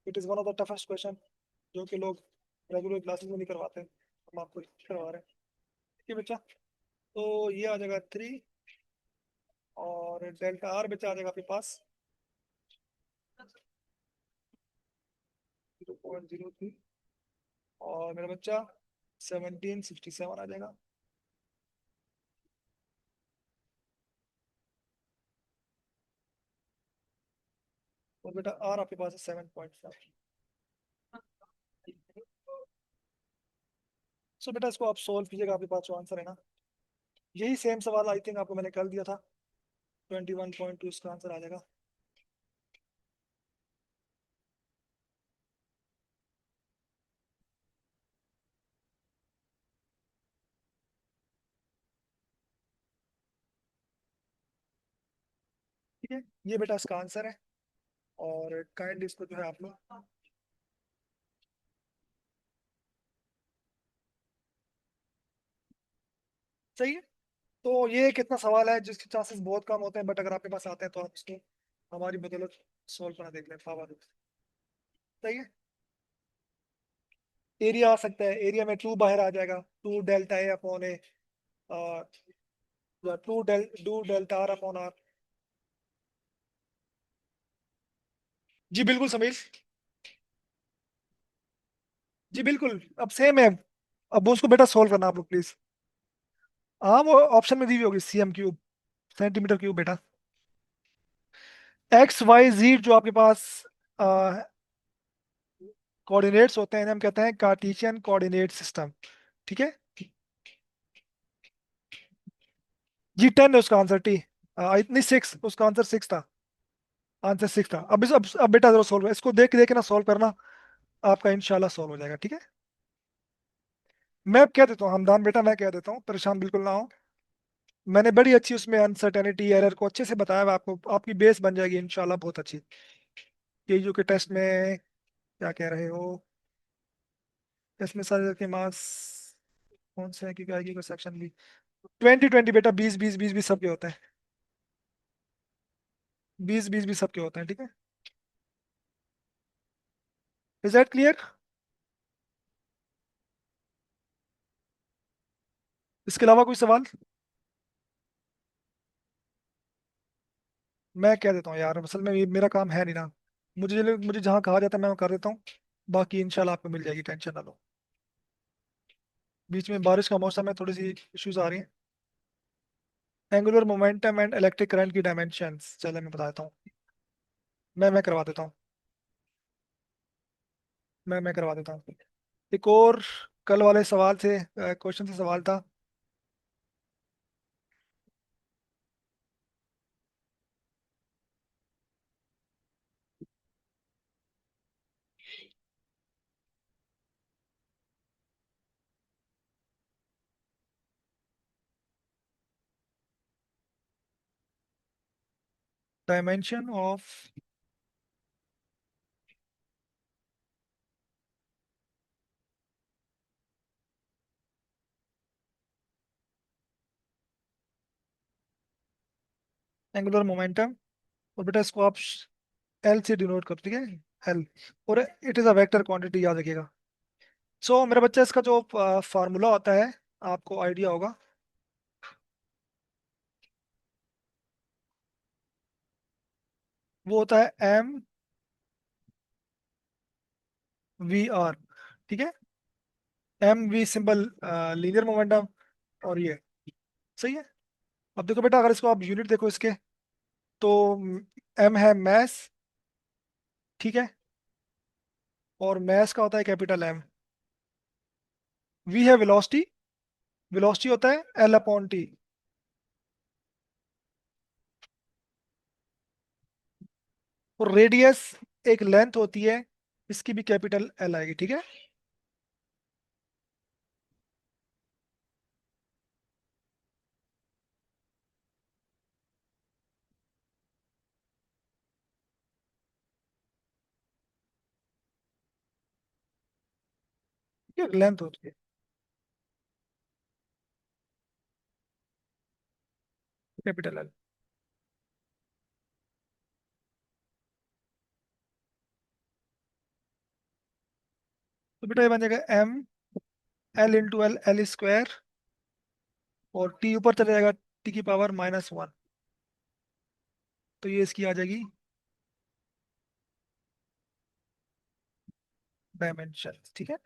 It is one of the toughest question, जो कि लोग रेगुलर क्लासेस में नहीं करवाते, हम आपको करवा रहे हैं। ठीक है बच्चा। तो ये आ जाएगा थ्री, और डेल्टा आर बचा आ जाएगा आपके पास 0.03, और मेरा बच्चा 1767 आ जाएगा। और बेटा आर आपके पास है 7.5। सो बेटा इसको आप सोल्व कीजिएगा, आपके पास जो आंसर है ना, यही सेम सवाल आई थिंक आपको मैंने कल दिया था, 21.2 इसका आंसर आ जाएगा। ठीक है, ये बेटा इसका आंसर है। और काइंडली इसको जो है आप लोग, सही है। तो ये कितना सवाल है जिसके चांसेस बहुत कम होते हैं, बट अगर आपके पास आते हैं तो आप इसको हमारी बदौलत सोल्व करना देख लें, पावर। सही है। एरिया आ सकता है, एरिया में टू बाहर आ जाएगा, two delta a upon a, two delta r upon r. जी बिल्कुल समीर, जी बिल्कुल, अब सेम है। अब वो उसको बेटा सोल्व करना आप लोग प्लीज। हाँ, वो ऑप्शन में दी हुई होगी, सीएम क्यूब, सेंटीमीटर क्यूब बेटा। एक्स वाई जेड जो आपके पास कोऑर्डिनेट्स होते हैं, इन्हें हम कहते हैं कार्टेशियन कोऑर्डिनेट सिस्टम। ठीक है। जी 10 है उसका आंसर, टी। इतनी सिक्स, उसका आंसर सिक्स था। आंसर सिक्स था। अब बेटा जरा सोल्व, इसको देख देख के ना सोल्व करना, आपका इंशाल्लाह सोल्व हो जाएगा, ठीक है। मैं कह देता हूँ हमदान बेटा, मैं कह देता हूँ, परेशान बिल्कुल ना हो। मैंने बड़ी अच्छी उसमें अनसर्टेनिटी एरर को अच्छे से बताया हुआ आपको, आपकी बेस बन जाएगी इंशाल्लाह बहुत अच्छी। केयू के टेस्ट में क्या कह रहे हो, इसमें सर के मार्क्स कौन से है, क्योंकि आएगी को सेक्शन भी 20-20 बेटा, 20-20 20-20 सबके होते हैं। 20-20 भी सबके होते हैं, ठीक है। Is that clear? इसके अलावा कोई सवाल? मैं कह देता हूँ यार, असल में ये मेरा काम है नहीं ना। मुझे जहाँ कहा जाता है मैं वो कर देता हूँ। बाकी इंशाल्लाह आपको मिल जाएगी, टेंशन ना लो। बीच में बारिश का मौसम है, थोड़ी सी इश्यूज आ रही हैं। Angular momentum and electric current की डायमेंशंस, चलो मैं बताता हूँ। मैं करवा देता हूँ। मैं करवा देता हूँ। एक और कल वाले सवाल से, क्वेश्चन से सवाल था। डायमेंशन ऑफ एंगुलर मोमेंटम, और बेटा इसको आप एल से डिनोट कर, ठीक है, एल, और it is a vector quantity, याद रखिएगा। सो मेरा बच्चा, इसका जो फार्मूला होता है, आपको आइडिया होगा, वो होता है एम वी आर, ठीक है। M V symbol linear momentum, और ये सही है। अब देखो बेटा, अगर इसको आप यूनिट देखो इसके, तो एम है मैस, ठीक है, और मैस का होता है कैपिटल एम। वी है वेलोसिटी, वेलोसिटी होता है एल अपॉन टी, और रेडियस एक लेंथ होती है, इसकी भी कैपिटल एल आएगी, ठीक है। ये लेंथ होती है, कैपिटल एल। तो बेटा ये बन जाएगा M L into L, L square, और टी ऊपर चले जाएगा, टी की पावर -1, तो ये इसकी आ जाएगी डायमेंशन, ठीक है।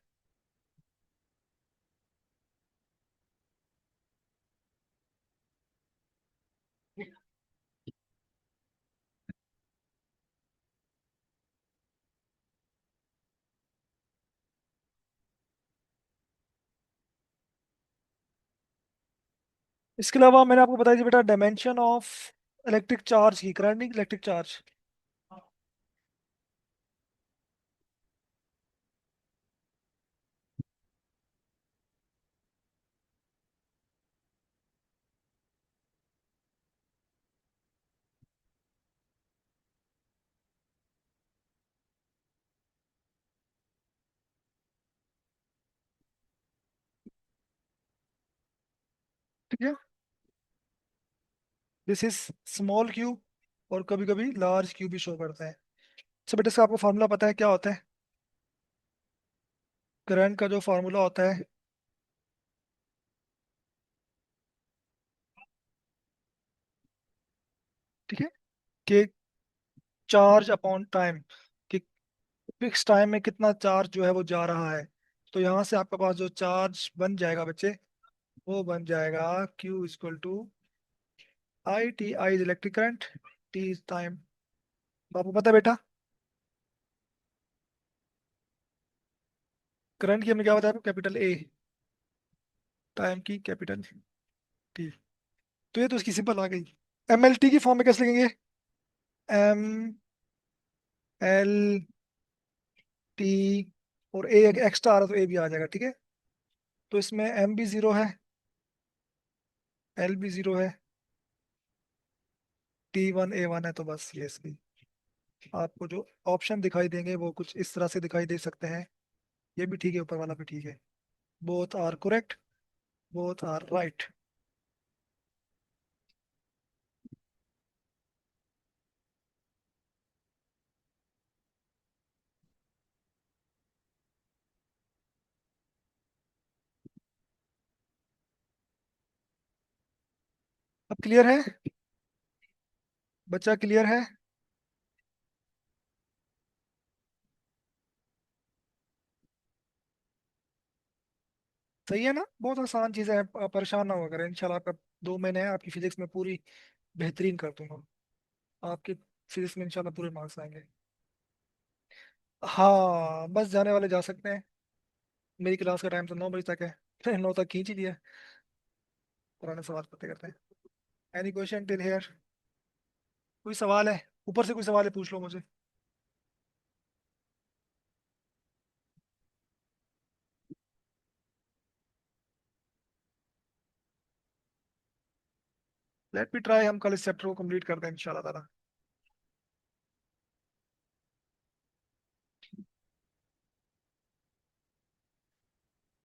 इसके अलावा मैंने आपको बताया था बेटा, डायमेंशन ऑफ इलेक्ट्रिक चार्ज की, करंट नहीं, इलेक्ट्रिक चार्ज। ठीक है, दिस इज स्मॉल क्यूब, और कभी कभी लार्ज क्यूब भी शो करता है। अच्छा बेटा, इसका आपको फार्मूला पता है क्या होता है? करंट का जो फार्मूला होता है, ठीक है, कि चार्ज अपॉन टाइम, कि फिक्स टाइम में कितना चार्ज जो है वो जा रहा है। तो यहाँ से आपके पास जो चार्ज बन जाएगा बच्चे, वो बन जाएगा Q equal to I T, I is electric current, T is time. आपको पता है बेटा, करंट की हमने क्या बताया, कैपिटल ए, टाइम की कैपिटल टी। तो ये तो इसकी सिंपल आ गई। एम एल टी की फॉर्म में कैसे लिखेंगे? एम एल टी, और ए एक्स्ट्रा आ रहा तो ए भी आ जाएगा, ठीक है। तो इसमें एम भी जीरो है, एल भी जीरो है, टी वन ए वन है, तो बस ये इसकी आपको जो ऑप्शन दिखाई देंगे वो कुछ इस तरह से दिखाई दे सकते हैं। ये भी ठीक है, ऊपर वाला भी ठीक है। Both are correct, both are right. अब क्लियर है बच्चा, क्लियर है? सही है ना, बहुत आसान चीज़ है, आप परेशान ना हो करें, इंशाल्लाह आपका 2 महीने है, आपकी फिजिक्स में पूरी बेहतरीन कर दूंगा। आपके फिजिक्स में इंशाल्लाह पूरे मार्क्स आएंगे। हाँ, बस जाने वाले जा सकते हैं, मेरी क्लास का टाइम तो 9 बजे तक है। 9 तक खींच ही दिया है। पुराने सवाल करते करते हैं। Any question till here? कोई सवाल है, ऊपर से कोई सवाल है, पूछ लो मुझे। लेट मी ट्राई, हम कल इस चैप्टर को कंप्लीट करते हैं इंशाल्लाह ताला।